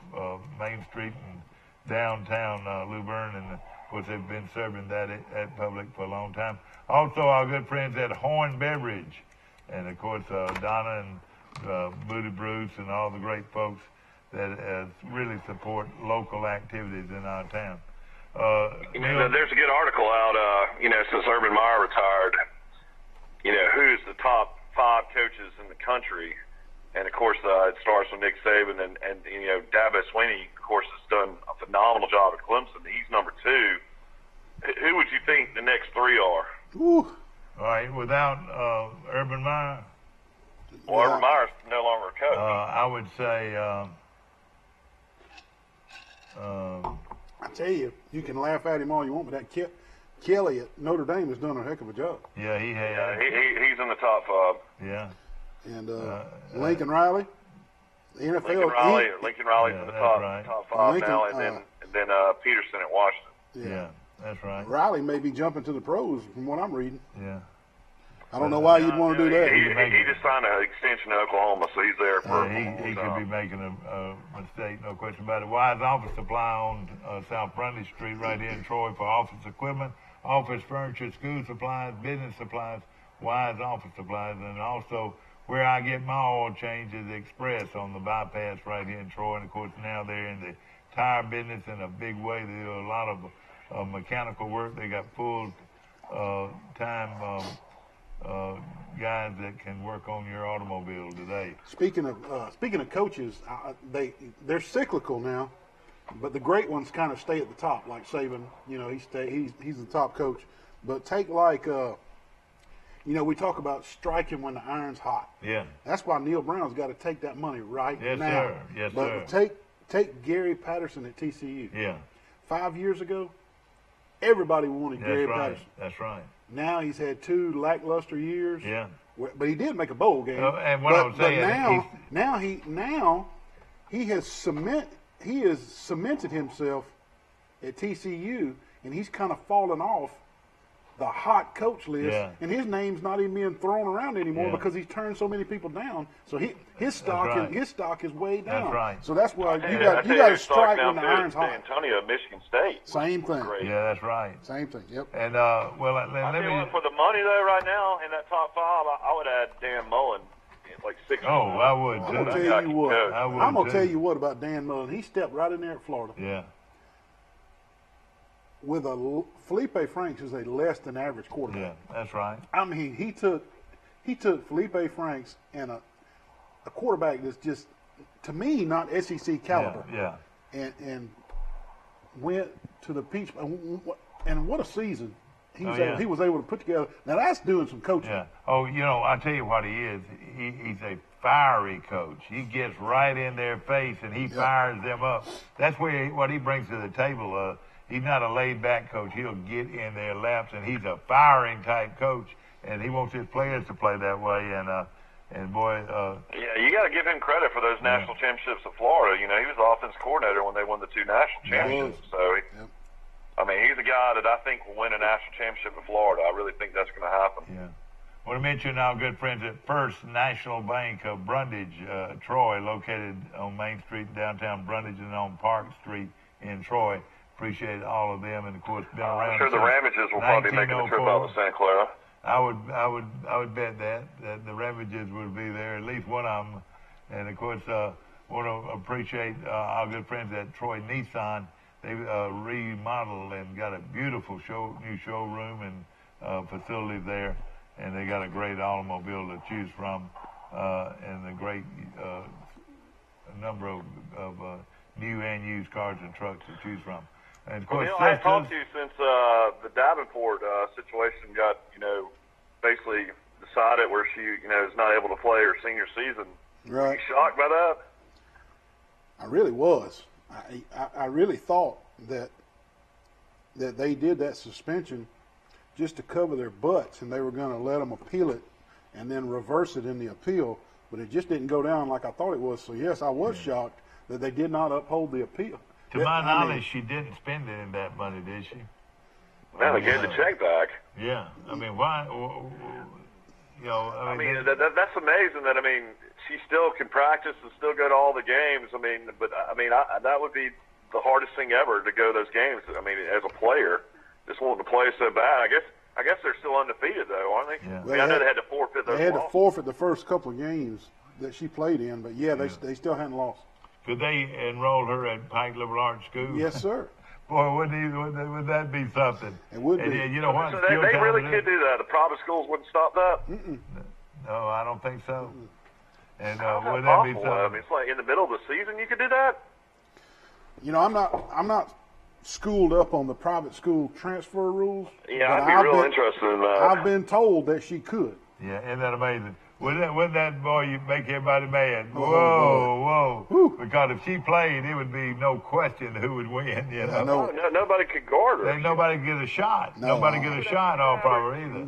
Main Street in downtown Luverne, and of course they've been serving that at public for a long time. Also, our good friends at Horn Beverage, and of course Donna and Moody Bruce and all the great folks that really support local activities in our town. There's a good article out, since Urban Meyer retired, who's the top 5 coaches in the country. And, of course, it starts with Nick Saban, and Dabo Swinney, of course, has done a phenomenal job at Clemson. He's number 2. Who would you think the next 3 are? Ooh. All right, without Urban Meyer? Well, Urban Meyer's no longer a coach. I would say... I tell you, you can laugh at him all you want, but that Kelly at Notre Dame has done a heck of a job. Yeah, he has. He's in the top 5. Yeah. And Lincoln Riley, the NFL. Lincoln Riley's in the top 5 now, and then Peterson at Washington. Yeah, that's right. Riley may be jumping to the pros from what I'm reading. Yeah. I don't know why you'd want to do that. He just signed an extension to Oklahoma, so he's there for he could be making a mistake, no question about it. Wise Office Supply on South Brundage Street right here in Troy for office equipment, office furniture, school supplies, business supplies, Wise Office Supplies, and also where I get my oil change is Express on the bypass right here in Troy. And, of course, now they're in the tire business in a big way. They do a lot of mechanical work. They got full-time guys that can work on your automobile today. Speaking of coaches, they're cyclical now, but the great ones kind of stay at the top. Like Saban, he's the top coach. But take we talk about striking when the iron's hot. Yeah. That's why Neil Brown's got to take that money right now. Sir. Yes, but sir. take Gary Patterson at TCU. Yeah. 5 years ago, everybody wanted Gary Patterson. That's right. Now he's had 2 lackluster years. Yeah. But he did make a bowl game. And what I'm saying, now he has cemented himself at TCU, and he's kind of fallen off the hot coach list, and his name's not even being thrown around anymore because he's turned so many people down. So his stock is way down. That's right. So that's why you got to strike when the iron's hot. Antonio, Michigan State. Same thing. Great. Yeah, that's right. Same thing. Yep. And I tell you what, for the money though, right now in that top 5, I would add Dan Mullen. Like 6. Oh, I would. I'm gonna tell you what. I'm gonna tell you what about Dan Mullen. He stepped right in there at Florida. Yeah. With Felipe Franks is a less than average quarterback. Yeah, that's right. I mean, he took Felipe Franks and a quarterback that's just, to me, not SEC caliber. Yeah. And went to the Peach, and what a season he was able to put together. Now that's doing some coaching. Yeah. Oh, I tell you what he is. He's a fiery coach. He gets right in their face and he fires them up. That's what he brings to the table. He's not a laid-back coach. He'll get in their laps, and he's a firing type coach, and he wants his players to play that way. And boy, yeah, you got to give him credit for those national championships at Florida. He was the offense coordinator when they won the 2 national championships. So, I mean, he's a guy that I think will win a national championship in Florida. I really think that's going to happen. Yeah. I want to mention our good friends at First National Bank of Brundage, Troy, located on Main Street in downtown Brundage and on Park Street in Troy. Appreciate all of them, and of course, been around. I'm sure the Ramages will probably make a trip out to Santa Clara. I would bet that the Ramages would be there, at least one of them. And of course, want to appreciate our good friends at Troy Nissan. They remodeled and got a beautiful new showroom and facility there, and they got a great automobile to choose from, and a great number of new and used cars and trucks to choose from. And of course, I talked to you since the Davenport situation got, basically decided where she, is not able to play her senior season. Right. Were you shocked by that? I really was. I really thought that they did that suspension just to cover their butts, and they were going to let them appeal it and then reverse it in the appeal, but it just didn't go down like I thought it was. So, yes, I was shocked that they did not uphold the appeal. To my knowledge, she didn't spend any of that money, did she? No, they gave the check back. Yeah. I mean, why? That's amazing that, she still can practice and still go to all the games. That would be the hardest thing ever to go to those games. As a player, just wanting to play so bad. I guess they're still undefeated, though, aren't they? Yeah. I know they had to forfeit those. They had to forfeit the first couple of games that she played in, but, they still hadn't lost. Could they enroll her at Pike Liberal Arts School? Yes, sir. Boy, would that be something? It would be. You know what? So they really could do that. The private schools wouldn't stop that? No, I don't think so. And would that possible? be something? It's like in the middle of the season you could do that? I'm not schooled up on the private school transfer rules. Yeah, I'd be real interested in that. I've been told that she could. Yeah, isn't that amazing? Wouldn't that boy make everybody mad? Whoa. Because if she played, it would be no question who would win. I know. No, nobody could guard her. Nobody could get a shot. No. Nobody get a shot off of her either.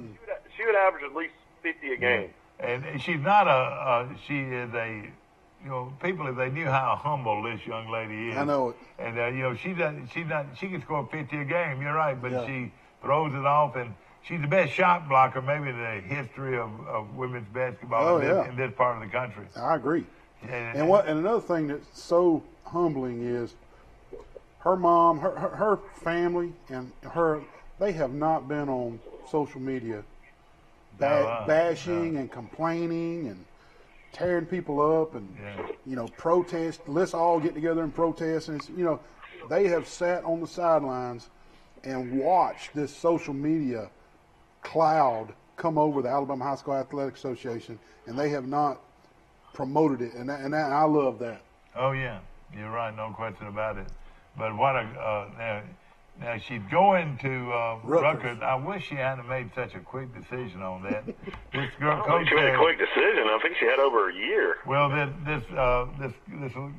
She would average at least 50 a game. And she's not she is a, people, if they knew how humble this young lady is. I know it. And, she can score 50 a game, you're right, but she throws it off, and she's the best shot blocker maybe in the history of women's basketball in this part of the country. I agree. And another thing that's so humbling is her mom, her family, and they have not been on social media bashing and complaining and tearing people up and protest. Let's all get together and protest. And they have sat on the sidelines and watched this social media cloud come over the Alabama High School Athletic Association, and they have not promoted it, and I love that. Oh yeah, you're right, no question about it. But what Now she's going to Rutgers. I wish she hadn't made such a quick decision on that. This I girl don't coach think she made said, a quick decision. I think she had over a year. well, this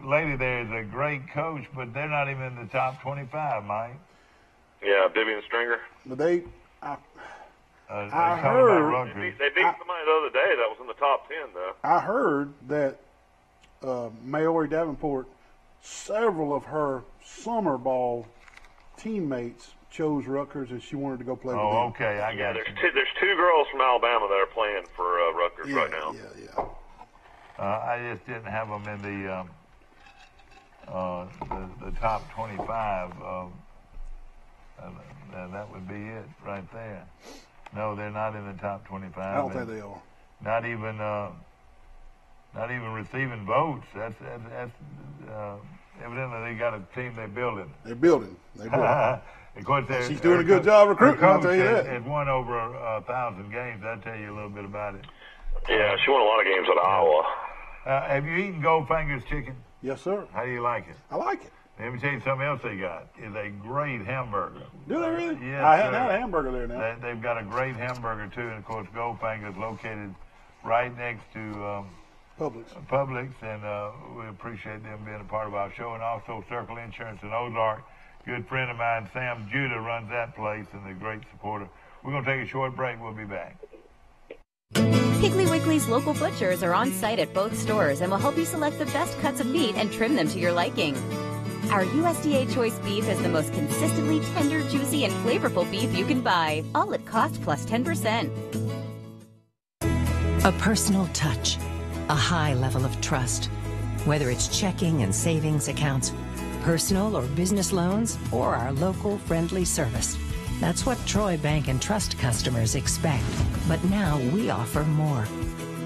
lady there is a great coach, but they're not even in the top 25, Mike. Yeah, Vivian Stringer. But I heard- They beat somebody the other day that was in the top 10, though. I heard that Maori Davenport, several of her summer ball teammates chose Rutgers, and she wanted to go play with them. Oh, okay, I got you. There's two girls from Alabama that are playing for Rutgers right now. Yeah. I just didn't have them in the top 25. That would be it right there. No, they're not in the top 25. I don't think they are. Not even receiving votes. That's evidently they got a team they're building. They're building. Of course, she's doing a good job recruiting, I'll tell you that. Has won over 1,000 games. I'll tell you a little bit about it. Yeah, she won a lot of games at Iowa. Have you eaten Goldfinger's chicken? Yes, sir. How do you like it? I like it. Let me tell you something else they got. Is a great hamburger. Do they really? Yes, I hadn't sir. had a hamburger there now. They've got a great hamburger, too. And, of course, Goldfinger's located right next to Publix. And we appreciate them being a part of our show. And also Circle Insurance in Ozark. Good friend of mine, Sam Judah, runs that place and a great supporter. We're going to take a short break. We'll be back. Piggly Wiggly's local butchers are on site at both stores and will help you select the best cuts of meat and trim them to your liking. Our USDA Choice beef is the most consistently tender, juicy, and flavorful beef you can buy, all at cost plus 10%. A personal touch, a high level of trust. Whether it's checking and savings accounts, personal or business loans, or our local friendly service. That's what Troy Bank and Trust customers expect. But now we offer more.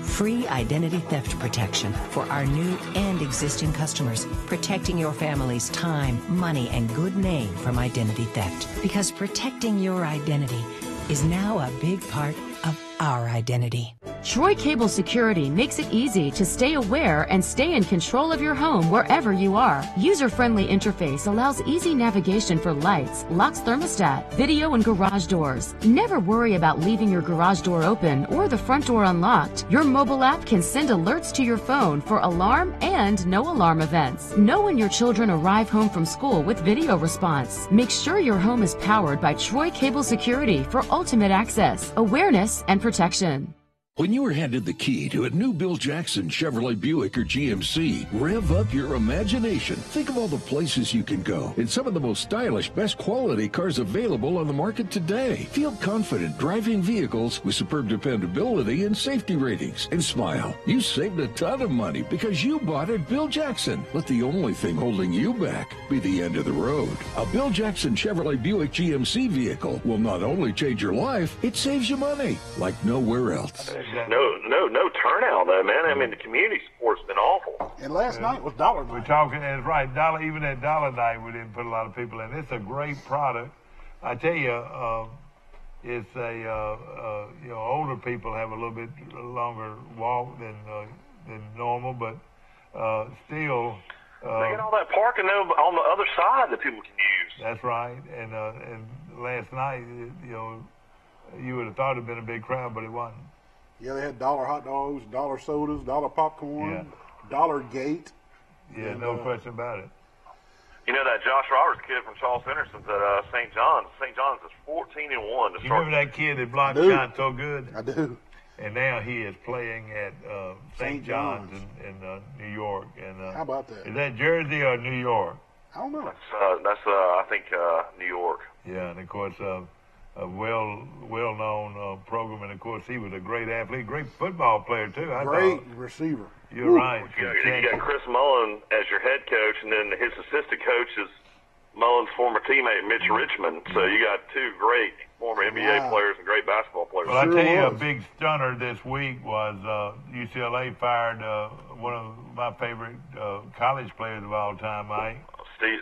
Free identity theft protection for our new and existing customers, protecting your family's time, money, and good name from identity theft. Because protecting your identity is now a big part of our identity. Troy Cable Security makes it easy to stay aware and stay in control of your home wherever you are. User-friendly interface allows easy navigation for lights, locks thermostat, video, and garage doors. Never worry about leaving your garage door open or the front door unlocked. Your mobile app can send alerts to your phone for alarm and no alarm events. Know when your children arrive home from school with video response. Make sure your home is powered by Troy Cable Security for ultimate access, awareness, and protection. When you are handed the key to a new Bill Jackson Chevrolet Buick or GMC, rev up your imagination. Think of all the places you can go in some of the most stylish, best quality cars available on the market today. Feel confident driving vehicles with superb dependability and safety ratings. And smile, you saved a ton of money because you bought at Bill Jackson. Let the only thing holding you back be the end of the road. A Bill Jackson Chevrolet Buick GMC vehicle will not only change your life, it saves you money like nowhere else. No turnout though, man. I mean, the community support's been awful. And last night was dollar night. We're talking, and it's right, dollar. Even at dollar night, we didn't put a lot of people in. It's a great product. I tell you, it's older people have a little bit longer walk than normal, but still. They got all that parking on the other side that people can use. That's right. And last night, you would have thought it'd been a big crowd, but it wasn't. Yeah, they had dollar hot dogs, dollar sodas, dollar popcorn, dollar gate. Yeah, no question about it. You know that Josh Roberts kid from Charles Henderson's at St. John's. St. John's is 14-1 to start. You remember that kid that blocked shot so good? I do. And now he is playing at St. John's in New York. And how about that? Is that Jersey or New York? I don't know. That's I think New York. Yeah, and of course a well-known program, and of course he was a great athlete, great football player too. Great receiver. You're right. You got Chris Mullen as your head coach, and then his assistant coach is Mullen's former teammate Mitch Richmond. So you got two great former NBA players and great basketball players. Well, I tell you, a big stunner this week was UCLA fired one of my favorite college players of all time, Mike.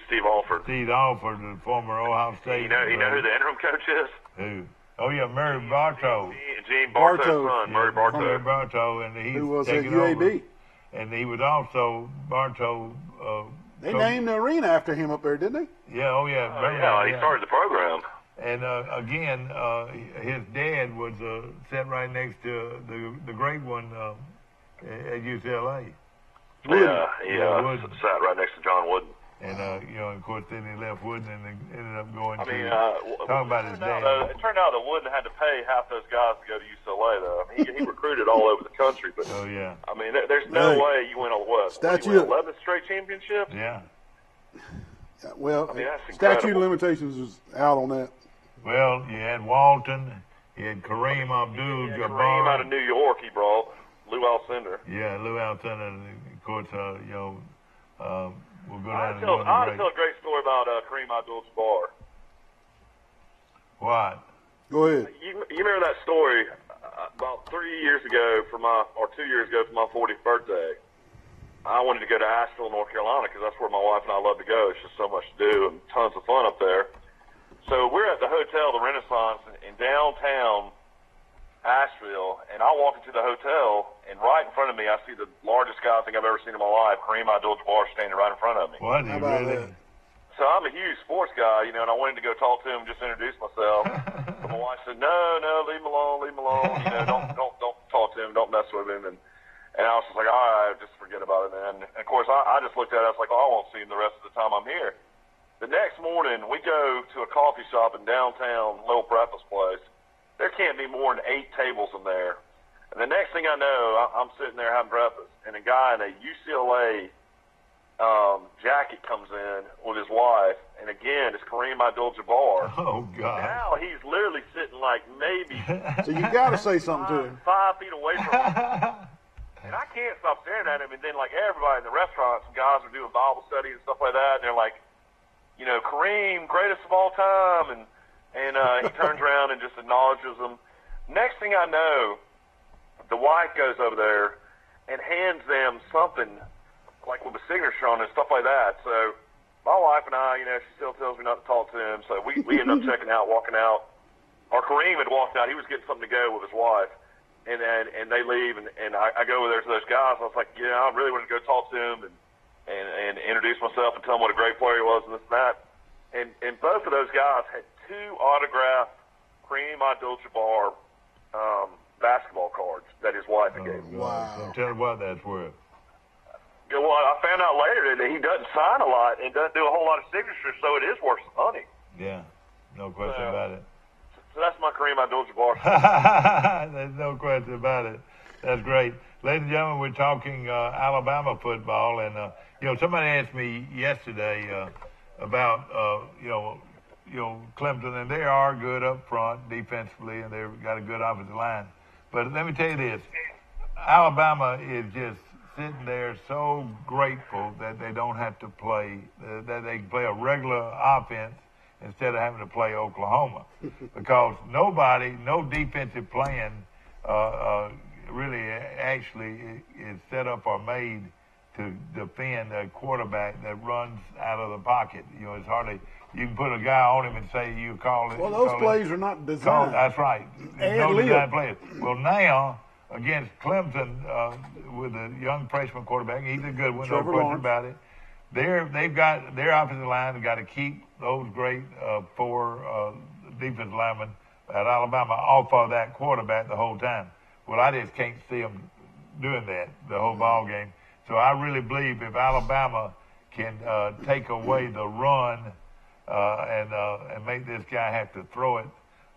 Steve Alford. Steve Alford, the former Ohio State. You know who the interim coach is? Who? Oh yeah, Murray Bartow. Gene Bartow's son, Murray Bartow. Murray Bartow, and he's who was at taking UAB. over. And he was also Bartow. They named the arena after him up there, didn't they? Yeah, oh yeah. He started the program. And again, his dad was sat right next to the great one at UCLA. Wooden. Wooden. Sat right next to John Wooden. And of course, then he left Wooden and ended up going talking about his dad. It turned out that Wooden had to pay half those guys to go to UCLA, though. I mean, he recruited all over the country, but I mean, there's no way you win a what? 11th straight championship. Yeah. Well, I mean, statute of limitations is out on that. Well, you had Walton, you had Kareem Abdul-Jabbar. Kareem out of New York, he brought Lou Alcindor. Yeah, Lou Alcindor, and of course, we'll go down I'll tell a great story about Kareem Abdul-Jabbar. What? Go ahead. You remember that story about 3 years ago or 2 years ago for my 40th birthday? I wanted to go to Asheville, North Carolina, because that's where my wife and I love to go. It's just so much to do and tons of fun up there. So we're at the hotel, the Renaissance, in downtown Asheville, and I walk into the hotel, and right in front of me, I see the largest guy I think I've ever seen in my life, Kareem Abdul-Jabbar, standing right in front of me. What? Really? So I'm a huge sports guy, and I wanted to go talk to him, just introduce myself. But my wife said, no, leave him alone, don't talk to him, don't mess with him. And I was just like, all right, just forget about it, man. And of course, I just looked at it, I was like, I won't see him the rest of the time I'm here. The next morning, we go to a coffee shop in downtown, little breakfast place. There can't be more than 8 tables in there. And the next thing I know, I'm sitting there having breakfast, and a guy in a UCLA jacket comes in with his wife, and again, it's Kareem Abdul-Jabbar. Oh, God. Now he's literally sitting like maybe so you got to say something to him. 5 feet away from him. And I can't stop staring at him, and then like everybody in the restaurant, some guys are doing Bible study and stuff like that, and they're like, Kareem, greatest of all time, and he turns around and just acknowledges them. Next thing I know, the wife goes over there and hands them something like with a signature on it and stuff like that. So my wife and I, she still tells me not to talk to him. So we end up checking out, walking out. Or Kareem had walked out. He was getting something to go with his wife. And they leave, and I go over there to those guys. I was like, I really want to go talk to him and introduce myself and tell him what a great player he was and this and that. And both of those guys had 2 autographed Kareem Abdul-Jabbar basketball cards that his wife had gave him. Wow. So tell me what that's worth. Well, I found out later that he doesn't sign a lot and doesn't do a whole lot of signatures, so it is worth some money. Yeah, no question about it. So that's my Kareem Abdul-Jabbar. There's no question about it. That's great. Ladies and gentlemen, we're talking Alabama football, and somebody asked me yesterday about Clemson, and they are good up front defensively, and they've got a good offensive line. But let me tell you this: Alabama is just sitting there so grateful that they don't have to play, that they can play a regular offense instead of having to play Oklahoma, because no defensive plan really actually is set up or made to defend a quarterback that runs out of the pocket. It's hardly, you can put a guy on him and say you call it. Well, those plays are not designed. That's right. There's no design plays. Well, now against Clemson with a young freshman quarterback, he's a good one, no question about it. They've got their offensive line has got to keep those great 4 defensive linemen at Alabama off of that quarterback the whole time. Well, I just can't see them doing that the whole ball game. So I really believe if Alabama can take away the run and make this guy have to throw it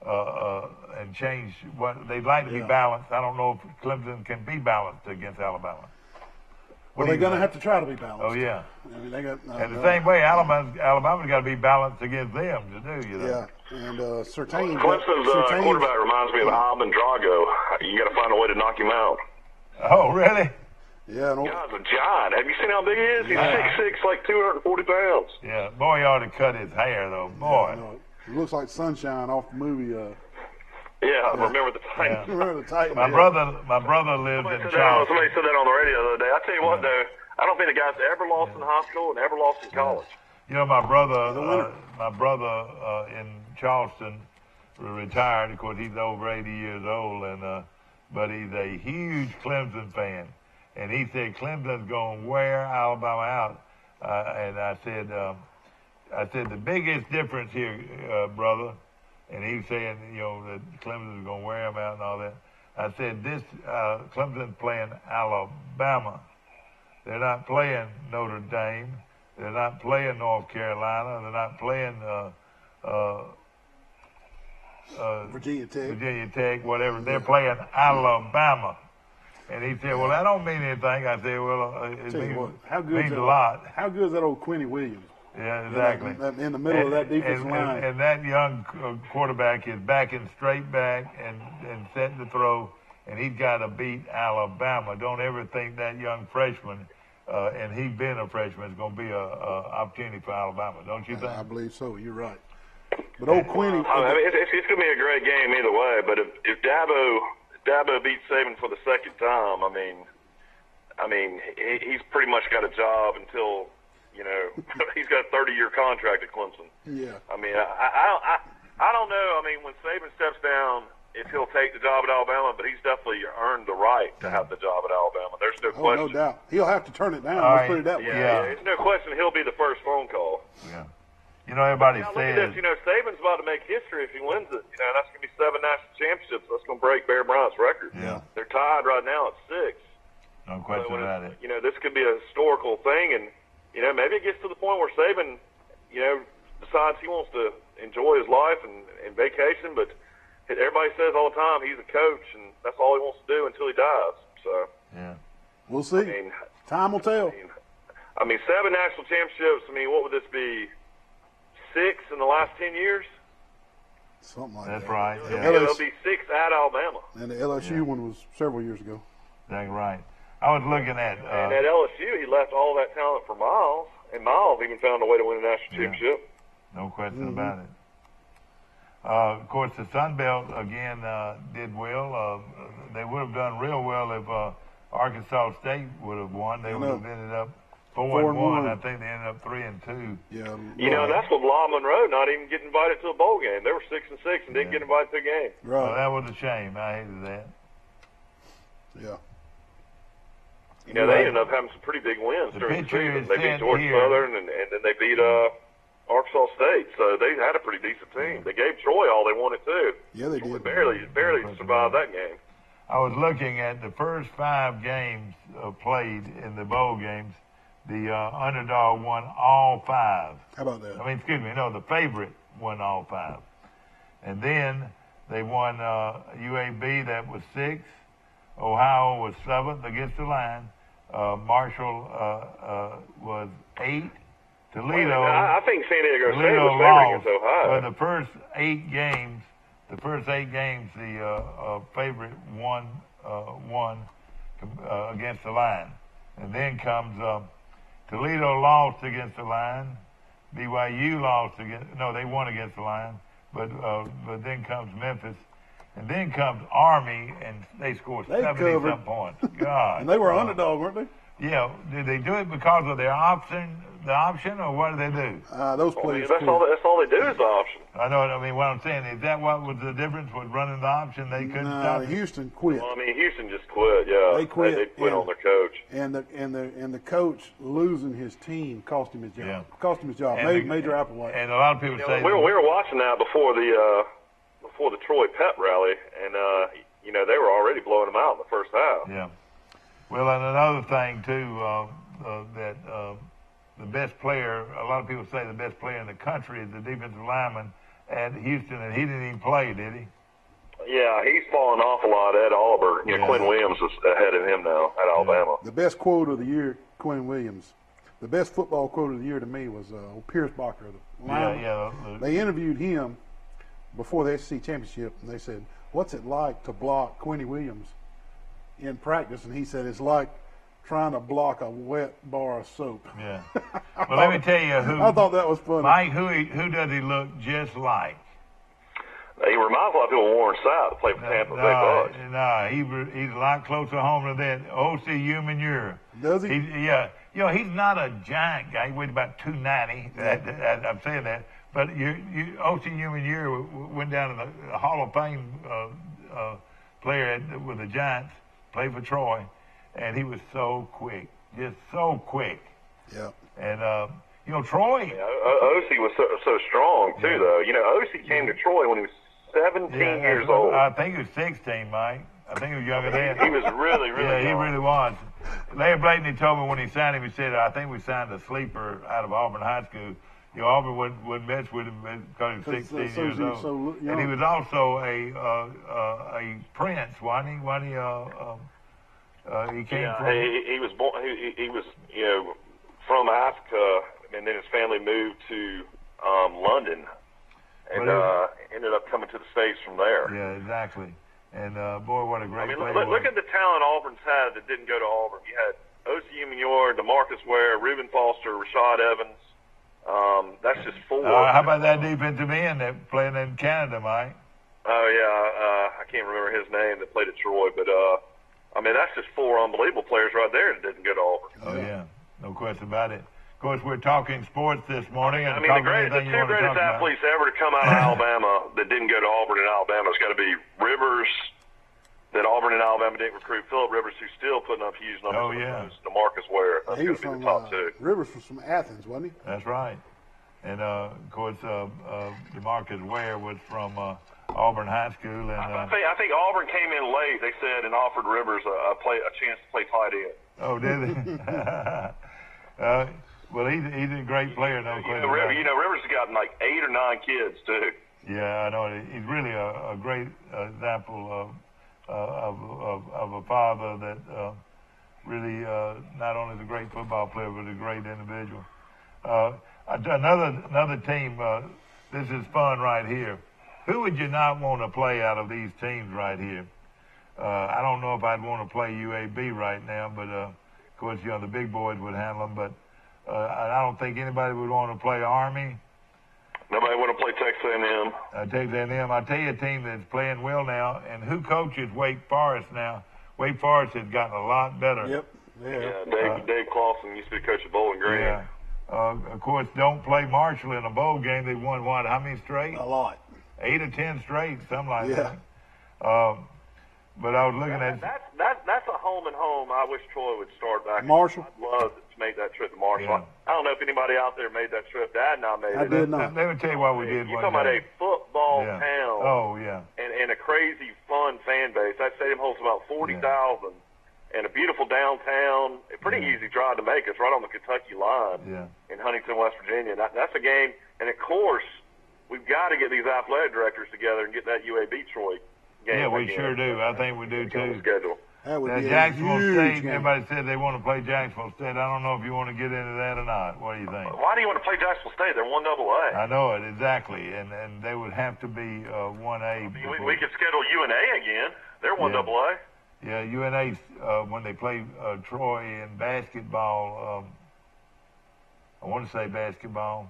and change what they'd like to be balanced. I don't know if Clemson can be balanced against Alabama. Well, they're going to have to try to be balanced. Oh, yeah. I mean, they got, and the same way, Alabama's got to be balanced against them to do, Yeah, and Surtain. Clemson's quarterback reminds me of Alvin Drago. You got to find a way to knock him out. Oh, really? Yeah. Guy's a giant. Have you seen how big he is? He's 6'6", like 240 pounds. Yeah, boy, he ought to cut his hair, though. Boy. He looks like Sunshine off the movie. Remember the Titans. Yeah. Remember the Titans. My brother lives in Charleston. Somebody said that on the radio the other day. I tell you what, though, I don't think the guy's ever lost in high school and ever lost in college. My brother in Charleston retired. Of course, he's over 80 years old, but he's a huge Clemson fan. And he said Clemson's going to wear Alabama out. and I said the biggest difference here, brother, and he was saying, you know, that Clemson is going to wear him out and all that. I said, this Clemson's playing Alabama. They're not playing Notre Dame. They're not playing North Carolina. They're not playing Virginia Tech, whatever. They're playing Alabama. And he said, well, that don't mean anything. I said, well, it means a lot. How good is that old Quinny Williams? Yeah, exactly. In the middle of that defensive line. And that young quarterback is backing straight back and setting the throw, and he's got to beat Alabama. Don't ever think that young freshman, and he's been a freshman, is going to be an opportunity for Alabama. Don't you think? I believe so. You're right. But old Quinny. I mean, it's going to be a great game either way, but if Dabo beats Saban for the second time, I mean, he's pretty much got a job until, you know, he's got a 30-year contract at Clemson. Yeah. I mean, I don't know. I mean, when Saban steps down, if he'll take the job at Alabama, but he's definitely earned the right to have the job at Alabama. There's no question. No doubt. He'll have to turn it down. Let's put it that way. Yeah, there's no question he'll be the first phone call. Yeah. You know, everybody now, says. Look at this. You know, Saban's about to make history if he wins it. You know, that's going to be 7 national championships. That's going to break Bear Bryant's record. Yeah. They're tied right now at 6. No question about it. You know, this could be a historical thing, and you know, maybe it gets to the point where Saban, you know, decides he wants to enjoy his life and vacation, but everybody says all the time he's a coach, and that's all he wants to do until he dies. So yeah, we'll see. I mean, time will tell. I mean, 7 national championships. I mean, what would this be? 6 in the last 10 years? Something like that. That's that. right. Yeah. It'll be 6 at Alabama. And the LSU one was several years ago. That's right. I was looking at. And at LSU, he left all that talent for Miles, and Miles even found a way to win a national championship. No question about it. Of course, the Sun Belt again did well. They would have done real well if Arkansas State would have won. They would have ended up 4-1. I think they ended up 3-2. Yeah. You know, and that's with La Monroe not even getting invited to a bowl game. They were 6-6 and didn't get invited to a game. Right. Well, that was a shame. I hated that. Yeah. You know, they ended up having some pretty big wins during the season. They beat Georgia Southern, and then they beat Arkansas State. So they had a pretty decent team. They gave Troy all they wanted to. Yeah, they did. Barely survived that game. I was looking at the first 5 games played in the bowl games. The underdog won all 5. How about that? I mean, excuse me, no, the favorite won all 5. And then they won UAB, that was 6. Ohio was 7th against the line. Marshall was 8. Toledo. I think San Diego State was favored against Ohio. But the first 8 games, the favorite won against the line. And then comes Toledo lost against the line. BYU lost they won against the line. But then comes Memphis. And then comes Army, and they scored 70-some points. God. And they were underdog, weren't they? Yeah. Did they do it because of their option, or what did they do? Those players. That's all they do is the option. I know. I mean, what I'm saying is that what was the difference with running the option? They couldn't stop it. Houston quit. Well, I mean, Houston just quit. Yeah, they quit. They quit on their coach. And the coach losing his team cost him his job. Yeah. Cost him his job. Major Applewhite. And a lot of people say we were watching that before the Troy Pep rally, and you know, they were already blowing them out in the first half. Yeah. Well, and another thing too, that the best player, a lot of people say the best player in the country is the defensive lineman at Houston, and he didn't even play, did he? Yeah, he's fallen off a lot. Ed Oliver, Quinn Williams is ahead of him now at Alabama. The best quote of the year, Quinn Williams. The best football quote of the year to me was Pierce Bacher, the lineman. They interviewed him before the SEC championship, and they said, "What's it like to block Quinny Williams in practice?" And he said, "It's like trying to block a wet bar of soap." Yeah. Well, let me tell you who. I thought that was funny. Mike, who does he look just like? He reminds a lot of people of Warren Sapp, that played for Tampa Bay Bucks. No, he's a lot closer home to that. O.C. Human. Does he? Yeah. You know, he's not a giant guy. He weighed about 290. I'm saying that. But O.C. Human went down to the Hall of Fame player with the Giants, played for Troy, and he was so quick, just so quick. Yeah. And Troy. OC was so strong too, though. OC came to Troy when he was 17 years old. I think he was 16, Mike. I think he was younger than that. He was really, really young. He really was. Larry Blakeney told me when he signed him, he said, I think we signed a sleeper out of Auburn High School. Auburn wouldn't mess with him because he was 16 years old. And he was also a prince, wasn't he? He came from... He was born. He was from Africa, and then his family moved to London, and ended up coming to the States from there. Yeah, exactly. And boy, what a great player! Look at the talent Auburn's had that didn't go to Auburn. You had O.C. Minor, DeMarcus Ware, Reuben Foster, Rashad Evans. That's just 4. How about that defensive end that playing in Canada, Mike? Oh yeah, I can't remember his name that played at Troy, but that's just 4 unbelievable players right there that didn't go to Auburn. Oh yeah, no question about it. Of course, we're talking sports this morning. The 2 greatest athletes ever to come out of Alabama that didn't go to Auburn and Alabama has got to be Rivers, that Auburn and Alabama didn't recruit. Phillip Rivers, who's still putting up huge numbers. Oh, yeah. DeMarcus Ware. That's he was going to be from the top 2. Rivers was from Athens, wasn't he? That's right. And, of course, DeMarcus Ware was from Auburn High School. And I think Auburn came in late, they said, and offered Rivers a chance to play tight end. Oh, did they? Well, he's a great player, no question. Rivers has gotten like 8 or 9 kids too. Yeah, I know. He's really a great example of a father that really not only is a great football player but a great individual. Another team. This is fun right here. Who would you not want to play out of these teams right here? I don't know if I'd want to play UAB right now, but of course, the big boys would handle them, but. I don't think anybody would want to play Army. Nobody want to play Texas A&M. Texas A&M. I'll tell you a team that's playing well now, and who coaches Wake Forest now? Wake Forest has gotten a lot better. Yep. Yeah. Dave Clawson used to be coach of Bowling Green. Yeah. Of course, don't play Marshall in a bowl game. They won how many straight? A lot. 8 or 10 straight, something like that. But I was looking at that's a home and home. I wish Troy would start back. Marshall. I'd love to make that trip to Marshall. Yeah. I don't know if anybody out there made that trip. Dad and I made it. I did not. Let me tell you what we did. You're talking about a football town. Oh yeah. And a crazy fun fan base. That stadium holds about 40,000, and a beautiful downtown. A pretty easy drive to make. It's right on the Kentucky line. In Huntington, West Virginia. That's a game. And of course, we've got to get these athletic directors together and get that UAB Troy game. Yeah, we sure do. I think we do too. Schedule. That would be Jacksonville a huge State. game. Everybody said they want to play Jacksonville State. I don't know if you want to get into that or not. What do you think? Why do you want to play Jacksonville State? They're 1AA. I know it exactly, and they would have to be 1A. We could schedule UNA again. They're 1AA. Yeah, UNA when they play Troy in basketball. I want to say basketball.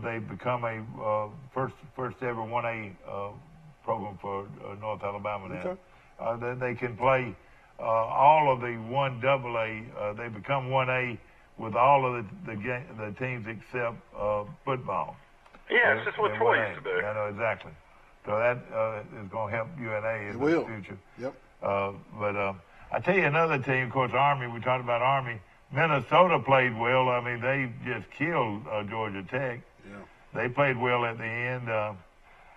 They become a first ever 1A program for North Alabama now. Okay. They can play all of the 1AA. They become 1A with all of the teams except football. Yeah, it's just what Troy used to do. I know exactly. So that is going to help UNA in the future. Yep. But I tell you another team, of course, Army. We talked about Army. Minnesota played well. I mean, they just killed Georgia Tech. Yeah. They played well at the end.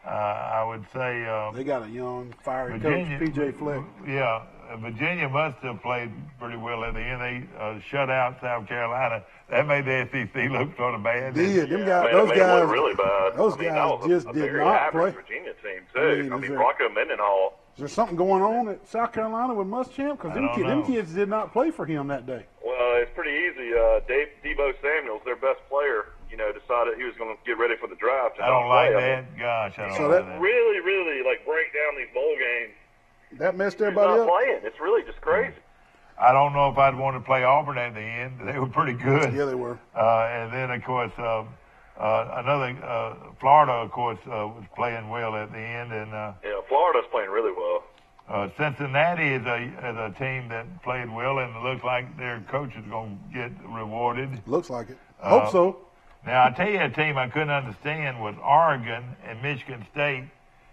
I would say they got a young, fiery Virginia, coach, P.J. Fleck. Yeah, Virginia must have played pretty well at the end. They shut out South Carolina. That made the SEC look sort of bad. Those guys really bad. Those guys just did not play. Virginia team too. I mean Rocco Mendenhall. Is there something going on at South Carolina with Muschamp? Because them kids did not play for him that day. Well, it's pretty easy. Debo Samuels, their best player, decided he was going to get ready for the draft. I don't like that. Gosh, I don't like that. Really, really, break down these bowl games. That messed everybody up. Playing. It's really just crazy. I don't know if I'd want to play Auburn at the end. They were pretty good. Yeah, they were. And then, of course, Florida, of course, was playing well at the end. And Florida's playing really well. Cincinnati is a team that played well, and it looks like their coach is going to get rewarded. Looks like it. Hope so. Now, I'll tell you a team I couldn't understand was Oregon and Michigan State.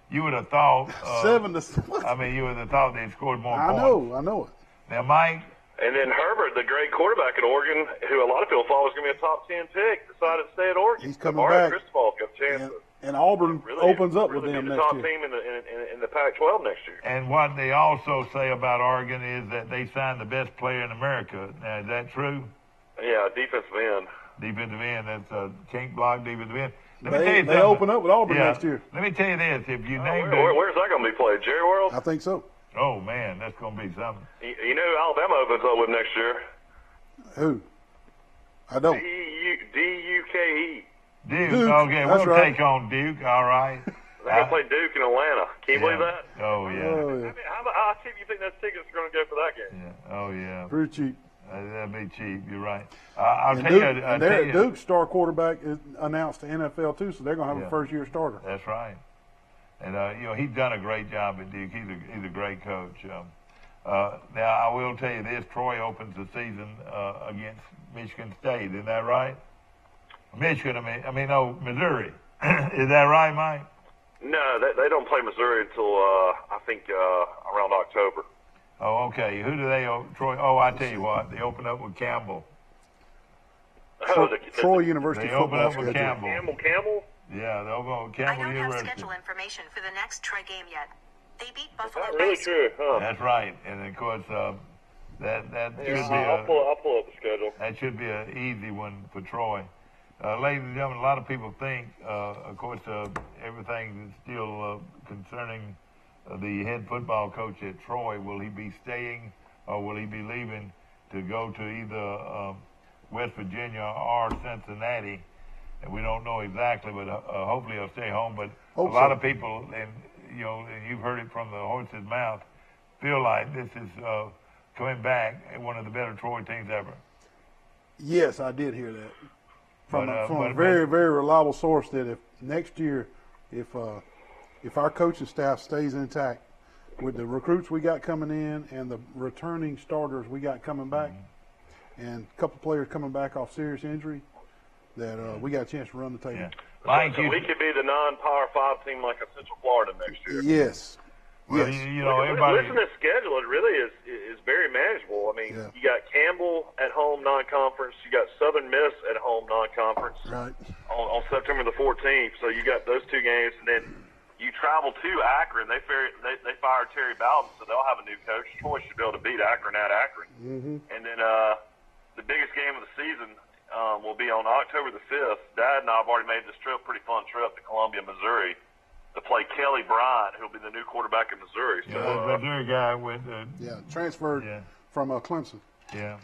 You would have thought 7-7. I mean, you would have thought they'd scored more points. I know it. Now, Mike, And then Herbert, the great quarterback at Oregon, who a lot of people thought was going to be a top 10 pick, decided to stay at Oregon. He's coming back. Cristobal's got a chance. And Auburn opens up with them the next top year. team in the Pac-12 next year. And what they also say about Oregon is that they signed the best player in America. Now, is that true? Yeah, defensive end. Defensive end. That's a kink block defensive end. They open up with Auburn next year. Let me tell you this: if you name where's that going to be played? Jerry World? I think so. Oh man, that's going to be something. You know who Alabama opens up with next year? Who? I don't. D-U-K-E. Duke. Okay, we'll take on Duke. All right. They're going to play Duke in Atlanta. Can you believe that? Oh yeah. Oh, yeah. I mean, how cheap do you think those tickets are going to go for that game? Yeah. Oh yeah. Pretty cheap. That'd be cheap. You're right. I'll tell you. Duke's star quarterback is announced to NFL too, so they're going to have a first-year starter. That's right. And he's done a great job at Duke. He's a great coach. Now I will tell you this: Troy opens the season against Michigan State. Isn't that right? Michigan. Missouri. Is that right, Mike? No, they don't play Missouri until I think around October. Oh, okay. Who do they? Troy. Oh, I tell you what. They open up with Campbell. Troy University they open football up with schedule. Campbell. Yeah, they'll go with Campbell I don't University. have schedule information for the next Troy game yet. They beat Buffalo. That's really true, huh? That's right, and of course that should be I'll pull up the schedule. That should be an easy one for Troy. Ladies and gentlemen, a lot of people think, of course, everything is still concerning the head football coach at Troy. Will he be staying or will he be leaving to go to either West Virginia or Cincinnati? And we don't know exactly, but hopefully he'll stay home. But a lot of people, and you've heard it from the horse's mouth, feel like this is coming back one of the better Troy teams ever. Yes, I did hear that from a very, very reliable source. That if next year, if our coaching staff stays intact with the recruits we got coming in and the returning starters we got coming back, and a couple players coming back off serious injury, that we got a chance to run the table. Yeah. So we could be the non-Power 5 team like a Central Florida next year. Yes. Well, yes. Everybody. Listen to the schedule. It really is very manageable. I mean, you got Campbell at home non-conference. You got Southern Miss at home non-conference. Right. On September the 14th. So you got those two games, and then you travel to Akron. They fired Terry Bowden, so they'll have a new coach. Troy should be able to beat Akron at Akron. Mm-hmm. And then the biggest game of the season will be on October the 5th. Dad and I have already made this trip, pretty fun trip to Columbia, Missouri, to play Kelly Bryant, who'll be the new quarterback in Missouri. So, the Missouri guy went. Transferred from Clemson. Yeah.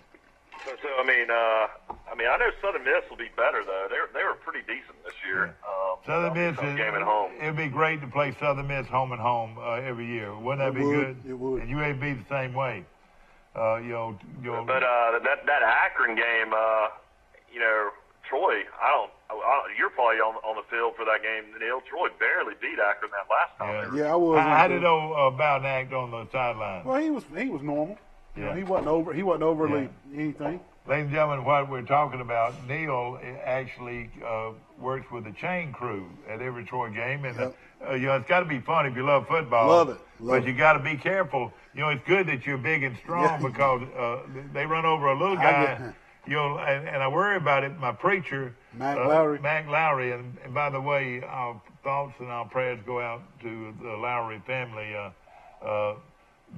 So I mean, I know Southern Miss will be better though. They were pretty decent this year. Yeah. Southern Miss game at home. It'd be great to play Southern Miss home and home every year. Wouldn't that be good? It would. And UAB the same way. But that Akron game, Troy, you're probably on the field for that game, Neil. Troy barely beat Akron that last time. Yeah, I was. How did Bowden act on the sideline? Well, he was normal. Yeah. He wasn't overly anything. Ladies and gentlemen, what we're talking about, Neil actually works with the chain crew at every Troy game, and it's got to be fun if you love football. Love it. But you got to be careful. It's good that you're big and strong because they run over a little guy. And I worry about it. My preacher, Mac Lowry, and by the way, our thoughts and our prayers go out to the Lowry family.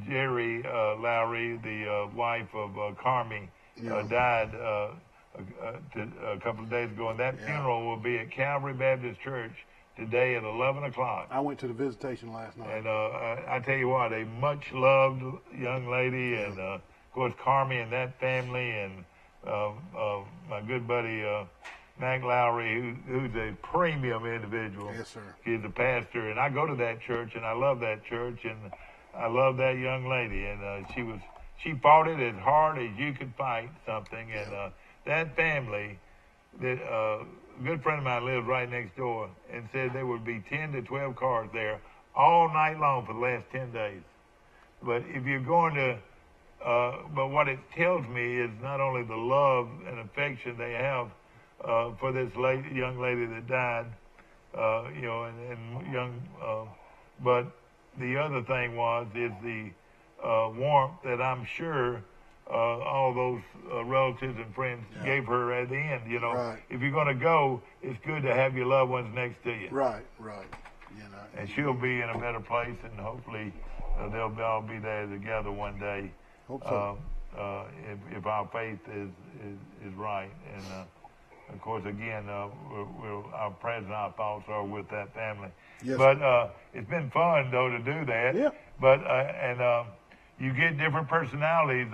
Jerry Lowry, the wife of Carmi, died a couple of days ago, and that funeral will be at Calvary Baptist Church today at 11 o'clock. I went to the visitation last night. And I tell you what, a much-loved young lady, and, of course, Carmi and that family, and my good buddy Mac Lowry, who's a premium individual. Yes, sir. He's a pastor, and I go to that church, and I love that church, and I love that young lady, and she fought it as hard as you could fight something, and that family, a good friend of mine lives right next door, and said there would be 10 to 12 cars there all night long for the last 10 days. But if you're going to, but what it tells me is not only the love and affection they have for this young lady that died, but the other thing is the warmth that I'm sure all those relatives and friends gave her at the end. You know, if you're going to go, it's good to have your loved ones next to you. Right, right. You know, and she'll be in a better place, and hopefully they'll all be there together one day. Hope so. If our faith is right, and of course, again, our prayers and our thoughts are with that family. Yes. But it's been fun though to do that. Yeah. But you get different personalities.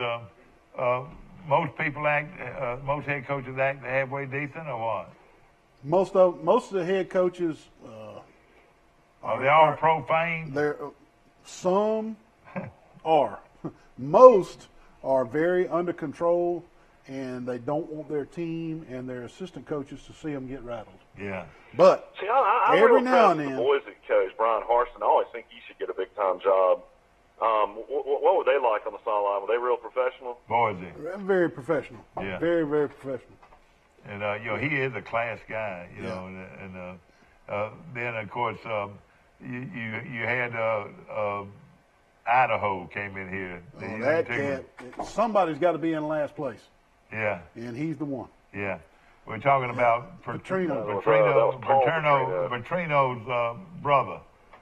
Most people act. Most head coaches act halfway decent, or what? Most of the head coaches are they all profane? They're some are. Most are very under control, and they don't want their team and their assistant coaches to see them get rattled. Yeah. But see, I'm every real now and impressed then, with the Boise coach Brian Harsin. I always think he should get a big time job. What were they like on the sideline? Were they real professional? Boise. Very professional. Yeah. Very, very professional. And you know, he is a class guy. You know, and then of course you had Idaho came in here. Oh, that cat. Somebody's got to be in last place. Yeah. And he's the one. Yeah. We're talking about Petrino's brother.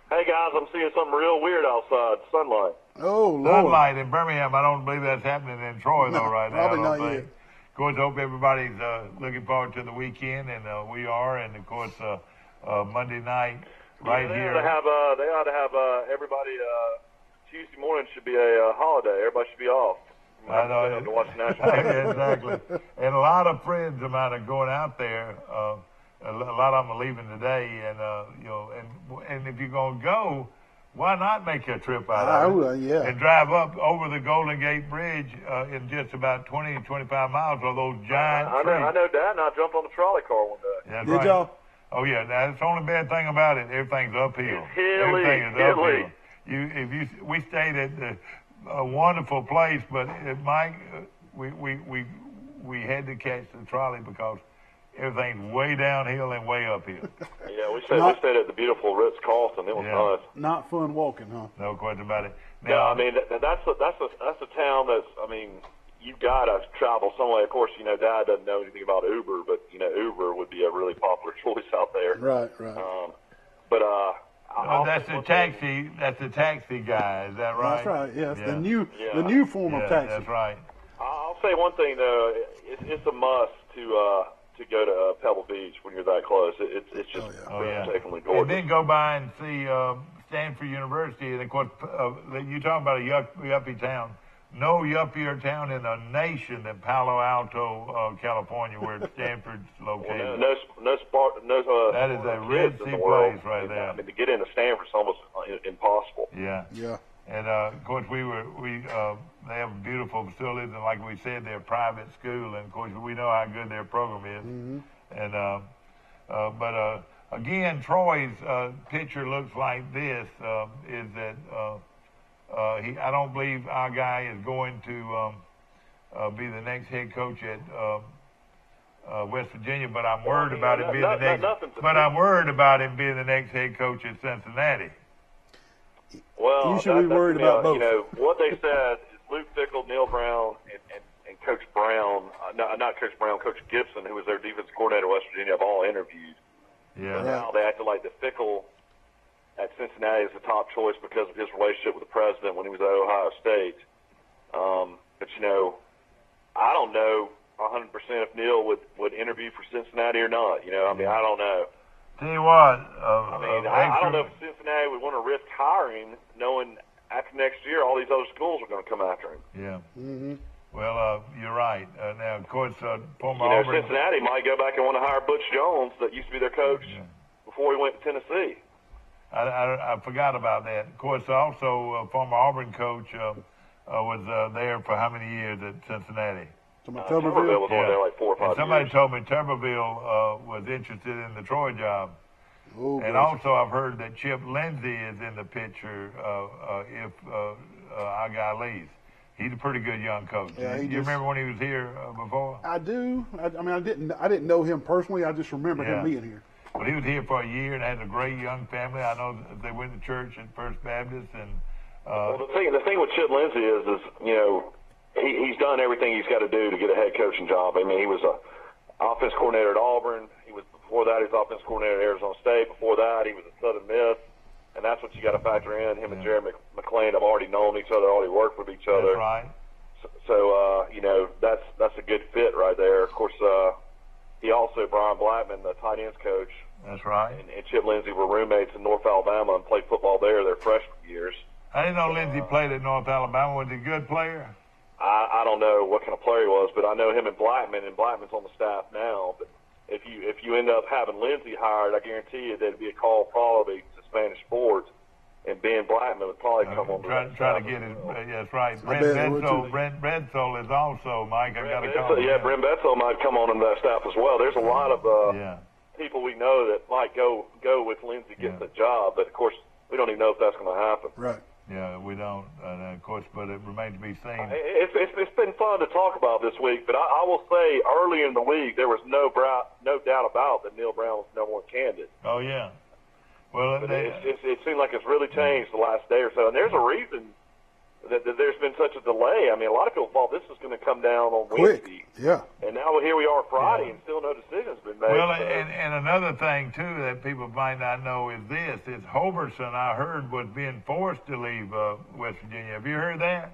Hey guys, I'm seeing something real weird outside. Sunlight. Oh, Lord. Sunlight in Birmingham. I don't believe that's happening in Troy though right now. Probably not yet. Of course, I hope everybody's looking forward to the weekend, and we are. And of course, Monday night right here. They ought to have everybody. Tuesday morning should be a holiday. Everybody should be off. I know. To watch the national game. Yeah, exactly. And a lot of friends of mine are going out there. A lot of them are leaving today, and you know, and if you're gonna go, why not make a trip out of it? And drive up over the Golden Gate Bridge in just about 20, 25 miles of those giant trees. I know, Dad, and I jumped on the trolley car one day. Yeah, Did y'all? Oh yeah, that's the only bad thing about it. Everything's uphill. It's hilly. Everything is uphill. We stayed at a wonderful place, but we had to catch the trolley because everything's way downhill and way uphill. Yeah, we stayed at the beautiful Ritz-Carlton. It was nice. Not fun walking, huh? No question about it. Now, I mean, that's a town that's, I mean, you've got to travel some way. Of course, you know, Dad doesn't know anything about Uber, but, you know, Uber would be a really popular choice out there. Right. That's the taxi. That's the taxi guy. Is that right? That's right. Yes, the new form of taxi. That's right. I'll say one thing though. It's a must to go to Pebble Beach when you're that close. It's just breathtakingly gorgeous. And then go by and see Stanford University. And of course, you talking about a yuppie town. No yuppier town in the nation than Palo Alto, California, where Stanford's located. That is a ritzy place right there. I mean, to get into Stanford's almost impossible. Yeah. And of course, they have beautiful facilities, and like we said, they're a private school, and of course, we know how good their program is. Mm-hmm. And but again, Troy's picture looks like this: is that I don't believe our guy is going to be the next head coach at West Virginia, but I'm worried about him being the next. But I'm worried about him being the next head coach at Cincinnati. Well, you should be worried about both. You know what they said is Luke Fickell, Neil Brown, and Coach Brown, not Coach Brown, Coach Gibson, who was their defense coordinator at West Virginia, have all interviewed. Yeah. But now they acted like the Fickell at Cincinnati is the top choice because of his relationship with the president when he was at Ohio State. But you know, I don't know 100% if Neil would interview for Cincinnati or not. You know, I mean, I don't know. Tell you what, I don't know if Cincinnati would want to risk hiring, knowing after next year all these other schools are going to come after him. Yeah. Mm-hmm. Well, you're right. Now, of course, former Auburn. Cincinnati might go back and want to hire Butch Jones, that used to be their coach before he went to Tennessee. I forgot about that. Of course, also former Auburn coach was there for how many years at Cincinnati? Tuberville was on there like 4 or 5 years. Somebody told me Tuberville was interested in the Troy job. And also I've heard that Chip Lindsey is in the picture if our guy leaves. He's a pretty good young coach. Yeah, you remember when he was here before? I do. I mean, I didn't know him personally. I just remember him being here. Well, he was here for a year and had a great young family. I know they went to church at First Baptist. And well, the thing with Chip Lindsey is you know, he's done everything he's got to do to get a head coaching job. I mean, he was a offense coordinator at Auburn. Before that, he was offense coordinator at Arizona State. Before that, he was at Southern Miss. And that's what you got to factor in. Him and Jerry McClain have already known each other, already worked with each other. That's right. So you know, that's a good fit right there. Of course, he also, Brian Blackman, the tight ends coach. That's right. And Chip Lindsey were roommates in North Alabama and played football there their freshman years. I didn't know Lindsey played at North Alabama. Was he a good player? I don't know what kind of player he was, but I know him and Blackman's on the staff now. But if you end up having Lindsey hired, I guarantee you there'd be a call probably to Spanish Sports, and Ben Blackman would probably come on. Try to get it. Yeah, that's right. Brent Bedsole is also, Mike. I've got to call him. Yeah, Brent Bedsole might come on that staff as well. There's a lot of people we know that might go with Lindsey getting the job, but of course we don't even know if that's going to happen. Right. Yeah, we don't, of course, but it remains to be seen. It's been fun to talk about this week, but I will say early in the week there was no doubt about that Neil Brown was the #1 candidate. Oh yeah. Well, it seemed like it's really changed the last day or so, and there's a reason that there's been such a delay. I mean, a lot of people thought this was going to come down on Wednesday. Yeah. And now here we are Friday, and still no decision's been made. Well, and another thing, too, that people might not know is this, is Hoberson, I heard, was being forced to leave West Virginia. Have you heard that?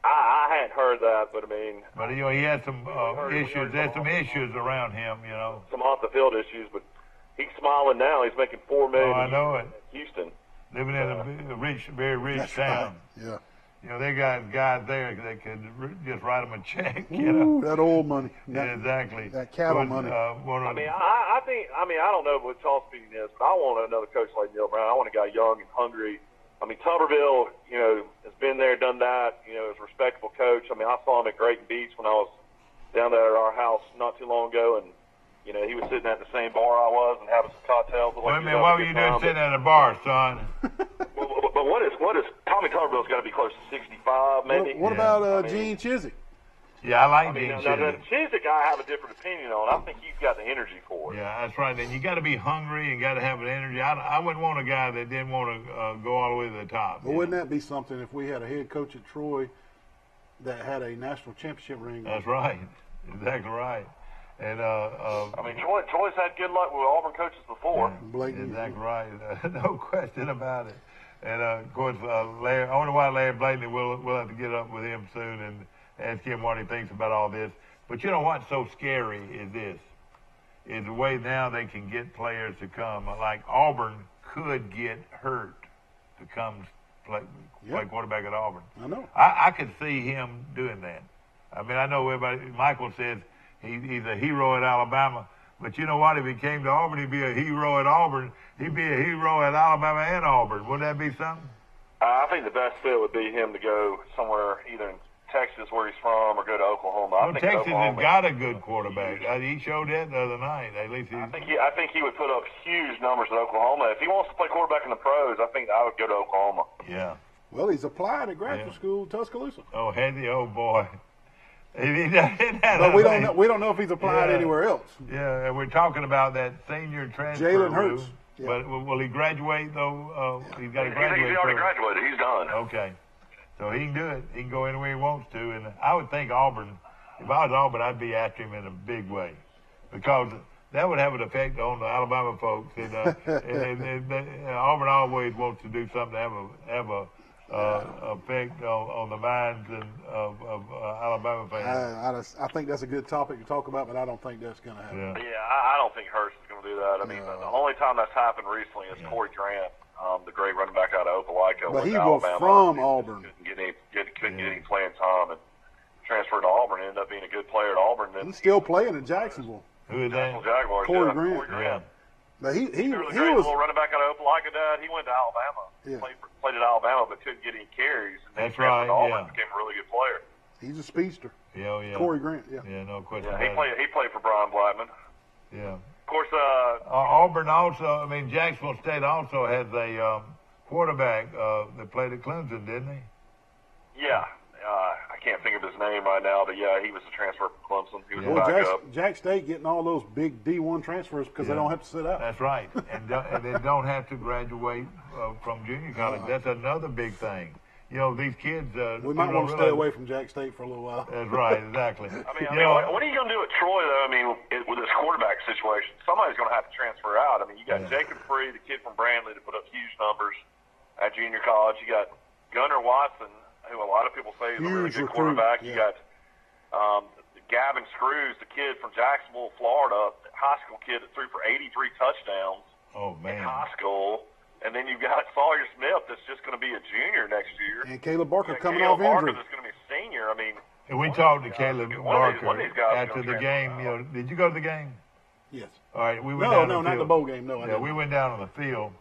I hadn't heard that, but I mean... But, you know, he had some issues. There's some issues around him, you know. Some off-the-field issues, but he's smiling now. He's making $4 million I know it. in Houston. Living in a very rich town. Right. Yeah. You know, they got guys there that could just write them a check. Ooh, you know, that old money. Exactly. That cattle money. I don't know what tall speeding is, but I want another coach like Neil Brown. I want a guy young and hungry. I mean, Tuberville, you know, has been there, done that. You know, is a respectable coach. I mean, I saw him at Grayton Beach when I was down there at our house not too long ago, and you know, he was sitting at the same bar I was and having some cocktails. What were you doing sitting at a bar, son? But what is Tommy Tuberville's got to be close to 65, maybe. What about Gene Chiswick? Yeah, I like Gene Chiswick. Now, Chiswick, I have a different opinion on. I think he's got the energy for it. Yeah, that's right. And you got to be hungry and got to have an energy. I wouldn't want a guy that didn't want to go all the way to the top. Well, wouldn't that be something if we had a head coach at Troy that had a national championship ring? That's right. Exactly right. And I mean, Troy's had good luck with Auburn coaches before. Exactly right. No question about it. And of course, Larry, I wonder why Larry Blaney. We'll have to get up with him soon and ask him what he thinks about all this. But you know what's so scary is this: is the way now they can get players to come. Like Auburn could get hurt to come play quarterback at Auburn. I know. I could see him doing that. I mean, I know everybody. Michael says he's a hero at Alabama. But you know what? If he came to Auburn, he'd be a hero at Auburn. He'd be a hero at Alabama and Auburn. Wouldn't that be something? I think the best fit would be him to go somewhere, either in Texas, where he's from, or go to Oklahoma. Well, Texas has got a good quarterback. He showed that the other night. At least I think he would put up huge numbers at Oklahoma. If he wants to play quarterback in the pros, I think I would go to Oklahoma. Yeah. Well, he's applied at graduate school, Tuscaloosa. Oh, has he? Oh, boy. But we don't know if he's applied anywhere else. Yeah, and we're talking about that senior transfer. Jalen Hurts. Yeah. But will he graduate though? He's got to graduate. He's already graduated. He's done. Okay, so he can do it. He can go anywhere he wants to. And I would think Auburn. If I was Auburn, I'd be after him in a big way, because that would have an effect on the Alabama folks. And, Auburn always wants to do something to have a effect on the minds of Alabama fans. I think that's a good topic to talk about, but I don't think that's going to happen. Yeah, I don't think Hurst is going to do that. I mean, the only time that's happened recently is Corey Grant, the great running back out of Opelika. But he was from Auburn. Couldn't get any playing time, and transferred to Auburn. Ended up being a good player at Auburn. He's still playing in Jacksonville. Who is that? Jaguars. Corey Grant. Yeah. But he was was a little running back out of Opelika. He went to Alabama. Yeah. Played at Alabama, but couldn't get any carries. And that's right. Auburn became a really good player. He's a speedster. Yeah. Corey Grant. Yeah, no question. Yeah, he played for Brian Blackman. Yeah. Of course, Auburn also. I mean, Jacksonville State also has a quarterback that played at Clemson, didn't he? Yeah. I can't think of his name right now, but yeah, he was a transfer from Clemson. He was a backup. Jack State getting all those big D1 transfers because they don't have to sit out. That's right, and they don't have to graduate from junior college. That's another big thing. these kids. We might want to stay away from Jack State for a little while. That's right, exactly. I mean, what are you going to do at Troy, though? I mean, with this quarterback situation, somebody's going to have to transfer out. I mean, you got Jacob Free, the kid from Brantley, that put up huge numbers at junior college. You got Gunnar Watson, who a lot of people say is a really good quarterback. You got Gavin Screws, the kid from Jacksonville, Florida, high school kid that threw for 83 touchdowns in high school. And then you've got Sawyer Smith that's just going to be a junior next year. And Caleb Barker coming off injury. That's going to be a senior. I mean, and we talked to Caleb Barker after the game. Did you go to the game? Yes. All right, we went down no, not the bowl game. No, I didn't. We went down on the field,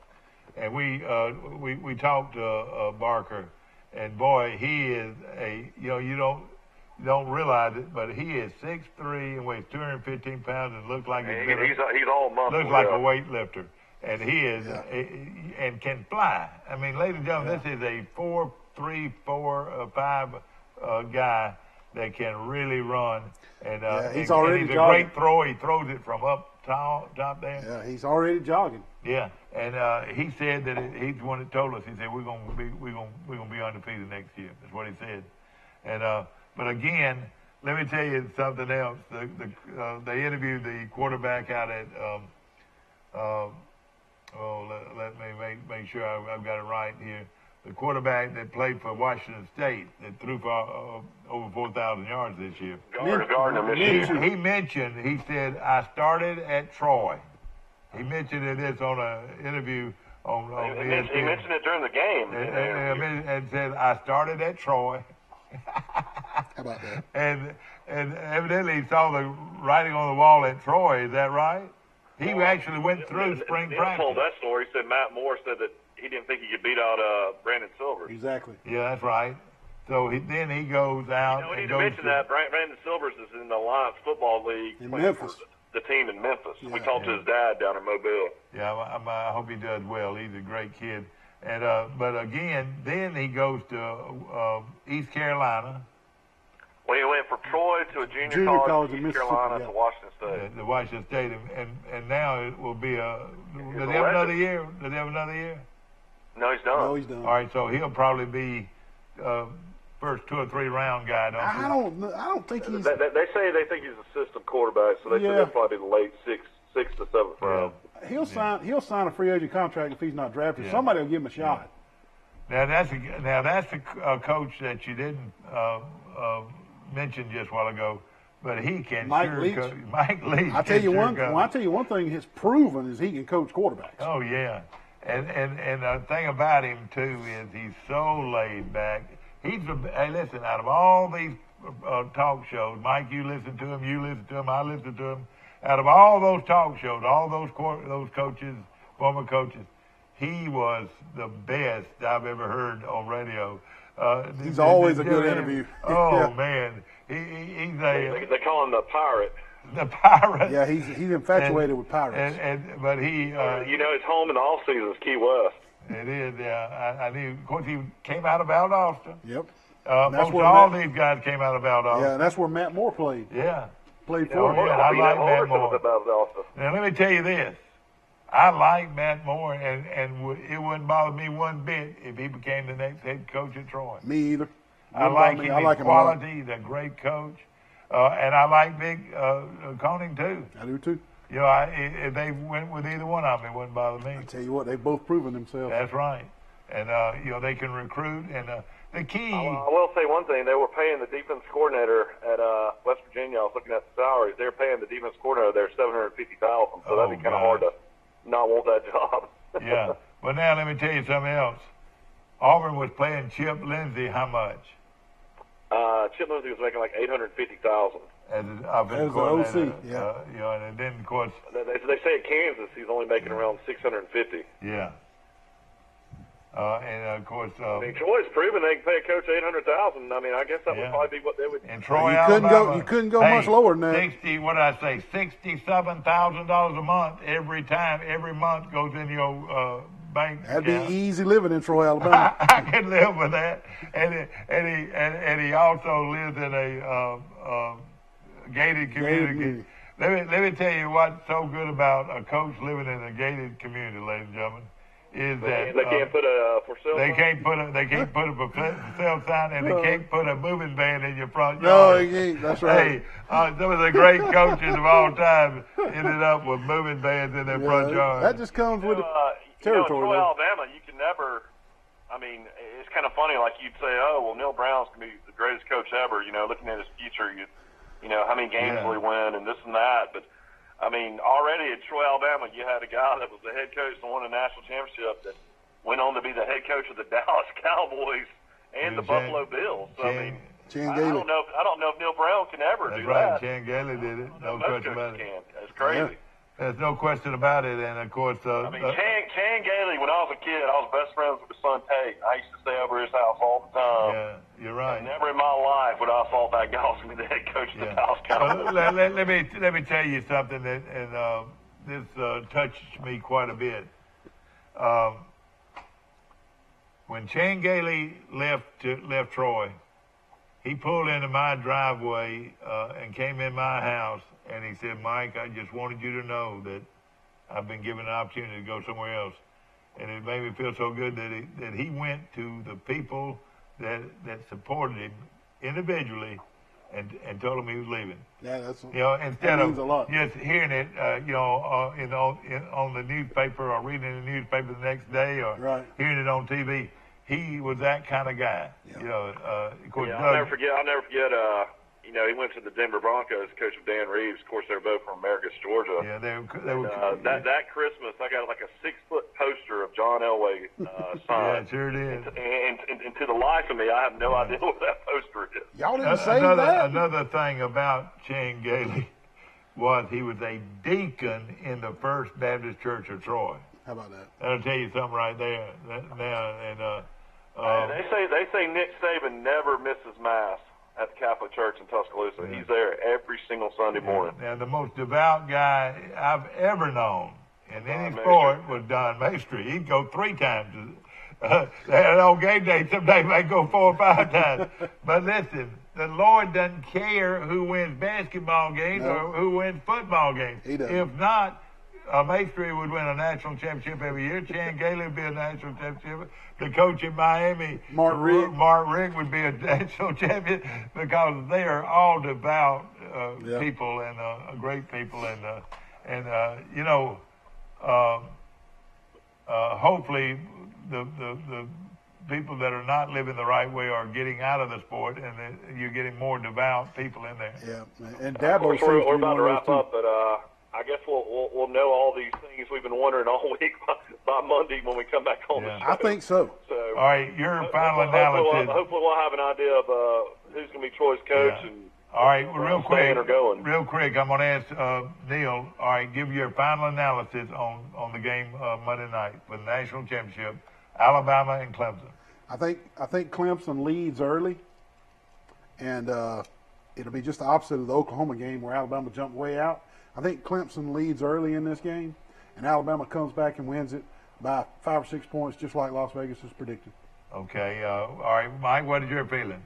and we talked to Barker, and boy, he is you don't realize it, but he is 6'3" and weighs 215 pounds and looks like he's all muscle. Looks like a weightlifter. And he is, and can fly. I mean, ladies and gentlemen, this is a 4'3", 4'5" guy that can really run. And he's already he's a jogging. great thrower. He throws it from up top there. Yeah, he's already jogging. Yeah, and he said that he's the one that told us. He said we're gonna be undefeated next year. That's what he said. And but again, let me tell you something else. They interviewed the quarterback out at. Let me make sure I've got it right here. The quarterback that played for Washington State that threw for over 4,000 yards this year. Gardner, he said, I started at Troy. He mentioned this on an interview on he mentioned it during the game. And said, I started at Troy. How about that? And evidently he saw the writing on the wall at Troy. Is that right? He actually went through spring practice. He told that story. He said Matt Moore said that he didn't think he could beat out Brandon Silvers. Exactly. Yeah, that's right. So then he goes out. We need to mention that Brandon Silvers is in the Alliance Football League in Memphis. The team in Memphis. Yeah. We talked to his dad down in Mobile. Yeah, I hope he does well. He's a great kid. And but again, then he goes to East Carolina. Well, he went from Troy to a junior college in East Carolina to Washington State. The Washington State, and now it will be a. Does he have another year? Does he have another year? No, he's done. No, he's done. All right, so he'll probably be first 2 or 3 round guy. I don't think he's. They say they think he's a system quarterback, so they say he'll probably be the late sixth to seventh round. He'll sign a free agent contract if he's not drafted. Yeah. Somebody will give him a shot. Yeah. Now that's a coach that you didn't mention just a while ago, but he can. Mike sure Leach. Mike Leach. I tell you one thing he's proven is he can coach quarterbacks. Oh yeah, and the thing about him too is he's so laid back. Hey, listen, out of all these talk shows, Mike, you listen to him, I listen to him. Out of all those talk shows, all those coaches, former coaches, he was the best I've ever heard on radio. He's always a good interview. Oh man, he's a. They call him the pirate. The pirate. Yeah, he's infatuated with pirates. But he. his home in the off season is Key West. It is. Yeah, I knew. Of course, he came out of Valdosta. Yep. Most all these guys came out of Valdosta. Yeah, that's where Matt Moore played. Yeah. Played for him. Yeah, I like Matt Moore. Now let me tell you this. I like Matt Moore, and it wouldn't bother me one bit if he became the next head coach at Troy. Me either. I like him. His quality. He's a great coach, and I like Big Koenig too. I do too. If they went with either one of them, it wouldn't bother me. I tell you what, they've both proven themselves. That's right, and they can recruit. And the key. I will say one thing: they were paying the defense coordinator at West Virginia. I was looking at the salaries. They were paying the defense coordinator there $750,000. So that'd be kind of hard to not want that job. Yeah. But now let me tell you something else. Auburn was playing Chip Lindsey how much? Chip Lindsey was making like $850,000. As an offensive coordinator. OC, yeah. And then of course they say at Kansas he's only making around $650. Yeah. And of course, Troy's proven they can pay a coach $800,000. I mean, I guess that would probably be what they would. And Troy, you couldn't go much lower than that. $67,000 a month every month goes in your bank. That'd be easy living in Troy, Alabama. I can live with that. And he also lives in a gated community. Let me tell you what's so good about a coach living in a gated community, ladies and gentlemen. is that they can't put a for sale they sign? can't put a for sale sign, and they can't put a moving van in your front No, yard. he ain't. That's right. Hey, some of the great coaches of all time ended up with moving vans in their front yard. That just comes with the in territory. Troy, Alabama, you can never. I mean, it's kind of funny. Like you'd say, oh, well, Neil Brown's gonna be the greatest coach ever. Looking at his future, you know, how many games will he win, and this and that. But I mean, already at Troy, Alabama, you had a guy that was the head coach and won a national championship that went on to be the head coach of the Dallas Cowboys and the Buffalo Bills. So I mean, I don't know if Neil Brown can ever do that. Chan Gailey did it. No question about it. It's crazy. There's no question about it, and of course, I mean, Chan Gailey. When I was a kid, I was best friends with his son Tate. I used to stay over his house all the time. Yeah, you're right. And never in my life would I thought that guy was going to be the head coach of the Dallas Cowboys. Let me tell you something that, and this touched me quite a bit. When Chan Gailey left Troy, he pulled into my driveway and came in my house, and he said, "Mike, I just wanted you to know that I've been given an opportunity to go somewhere else." And it made me feel so good that he went to the people that supported him individually and told him he was leaving. Yeah, that's instead that means a lot. just hearing it, on the newspaper or reading in the newspaper the next day or hearing it on TV. He was that kind of guy. Yeah. Of course, I'll never forget. He went to the Denver Broncos, coach of Dan Reeves. Of course, they're both from Americus, Georgia. Yeah, they were. That Christmas, I got like a 6-foot poster of John Elway signed. Yeah, sure did. And to the life of me, I have no idea what that poster is. Y'all didn't say that. Another thing about Chan Gailey was he was a deacon in the First Baptist Church of Troy. How about that? That'll tell you something right there. They say Nick Saban never misses Mass at the Catholic Church in Tuscaloosa. Yeah. He's there every single Sunday morning. Now, the most devout guy I've ever known in any sport was Don Maestri. He'd go 3 times. On game day, some days might go 4 or 5 times. But listen, the Lord doesn't care who wins basketball games or who wins football games. He doesn't. If not, Maestri would win a national championship every year. Chan Gailey would be a national championship. The coach in Miami, Mark Rick, would be a national champion because they are all devout people and great people. Hopefully the people that are not living the right way are getting out of the sport, and you're getting more devout people in there. Yeah, and Dabo seems we're about to wrap up, but I guess we'll know all these things we've been wondering all week by Monday when we come back on the show. I think so. All right, your final analysis. Hopefully we'll have an idea of who's going to be Troy's coach. Yeah. And all right, well, real quick, I'm going to ask Neil. All right, give your final analysis on the game Monday night for the national championship, Alabama and Clemson. I think Clemson leads early, and it'll be just the opposite of the Oklahoma game where Alabama jumped way out. I think Clemson leads early in this game, and Alabama comes back and wins it by 5 or 6 points, just like Las Vegas has predicted. Okay. All right, Mike, what is your feeling?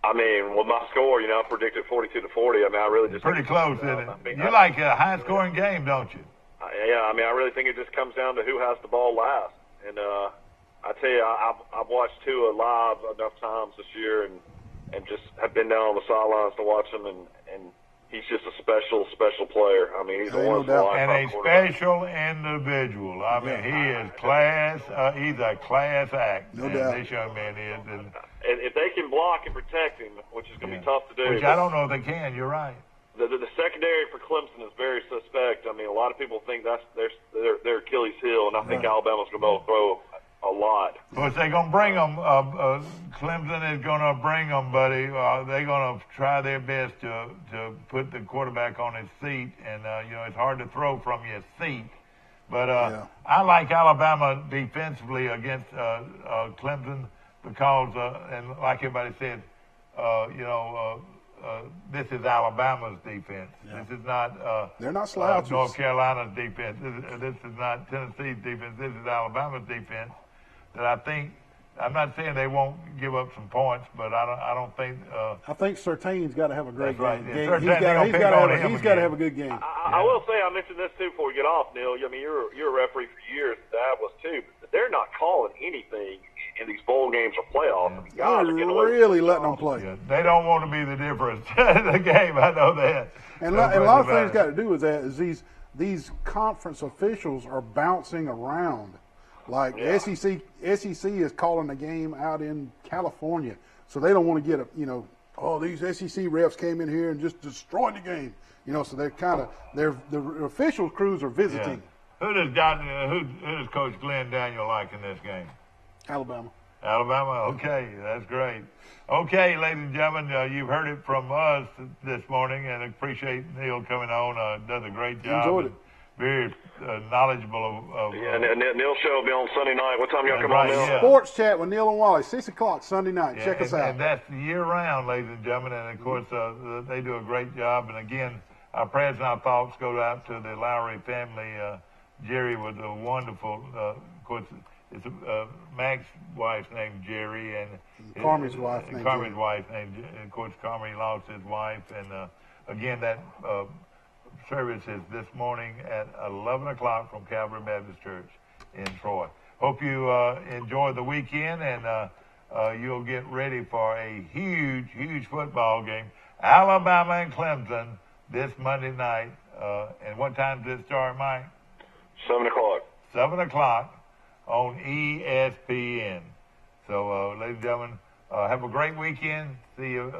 I mean, with my score, I predicted 42-40. I mean, I really just pretty close, isn't it? You like a high-scoring game, don't you? Yeah. I mean, I really think it just comes down to who has the ball last. And I tell you, I've watched Tua live enough times this year, and just have been down on the sidelines to watch him, and he's just a special player. I mean, he's a and a special individual. I mean, he is class. He's a class act. No doubt. This young man is. And if they can block and protect him, which is going to be tough to do. Which I don't know if they can. You're right. The secondary for Clemson is very suspect. I mean, a lot of people think that's their Achilles heel, and I think Alabama's going to be able to throw a lot. Of course, they're going to bring them. Clemson is going to bring them, buddy. They're going to try their best to put the quarterback on his seat, and it's hard to throw from your seat. But I like Alabama defensively against Clemson because, and like everybody said, this is Alabama's defense. Yeah. This is not they're not slouches. North Carolina's defense. This is not Tennessee's defense. This is Alabama's defense. That I think, I'm not saying they won't give up some points, but I don't think. I think Surtain's got to have a great game. Right. Yeah, he's got to have a good game. I will say, I mentioned this too before we get off, Neil. I mean, you're a referee for years. Dad was too. But they're not calling anything in these bowl games or playoffs. Yeah. I mean, guys are getting away Really letting them play. Yeah. They don't want to be the difference in the game. I know that. And a lot of things got to do with that is these conference officials are bouncing around. Like SEC is calling a game out in California, so they don't want to get these SEC refs came in here and just destroyed the game. So they're the official crews are visiting. Yeah. Who does Coach Glenn Daniel like in this game? Alabama. Okay, that's great. Okay, ladies and gentlemen, you've heard it from us this morning, and I appreciate Neil coming on. Does a great job. Enjoyed it. Very knowledgeable of and Neil's show will be on Sunday night. What time y'all come right, on, Neil? yeah. Sports Chat with Neil and Wally, 6 o'clock Sunday night. Check us out. And that's year-round, ladies and gentlemen, and, of course, they do a great job. And, again, our prayers and our thoughts go out to the Lowry family. Jerry was a wonderful, of course, it's Mac's wife's named Jerry, and Carmi's wife named Jerry. Of course, Carmi lost his wife, and again, that service is this morning at 11 o'clock from Calvary Baptist Church in Troy. Hope you enjoy the weekend, and you'll get ready for a huge football game, Alabama and Clemson this Monday night. And what time does it start, Mike? 7 o'clock. 7 o'clock. On ESPN. So, ladies and gentlemen, have a great weekend. See you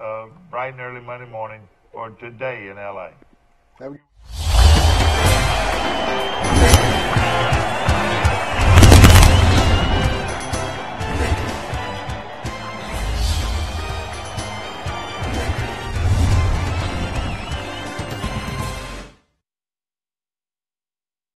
bright and early Monday morning for Today in LA. Have a good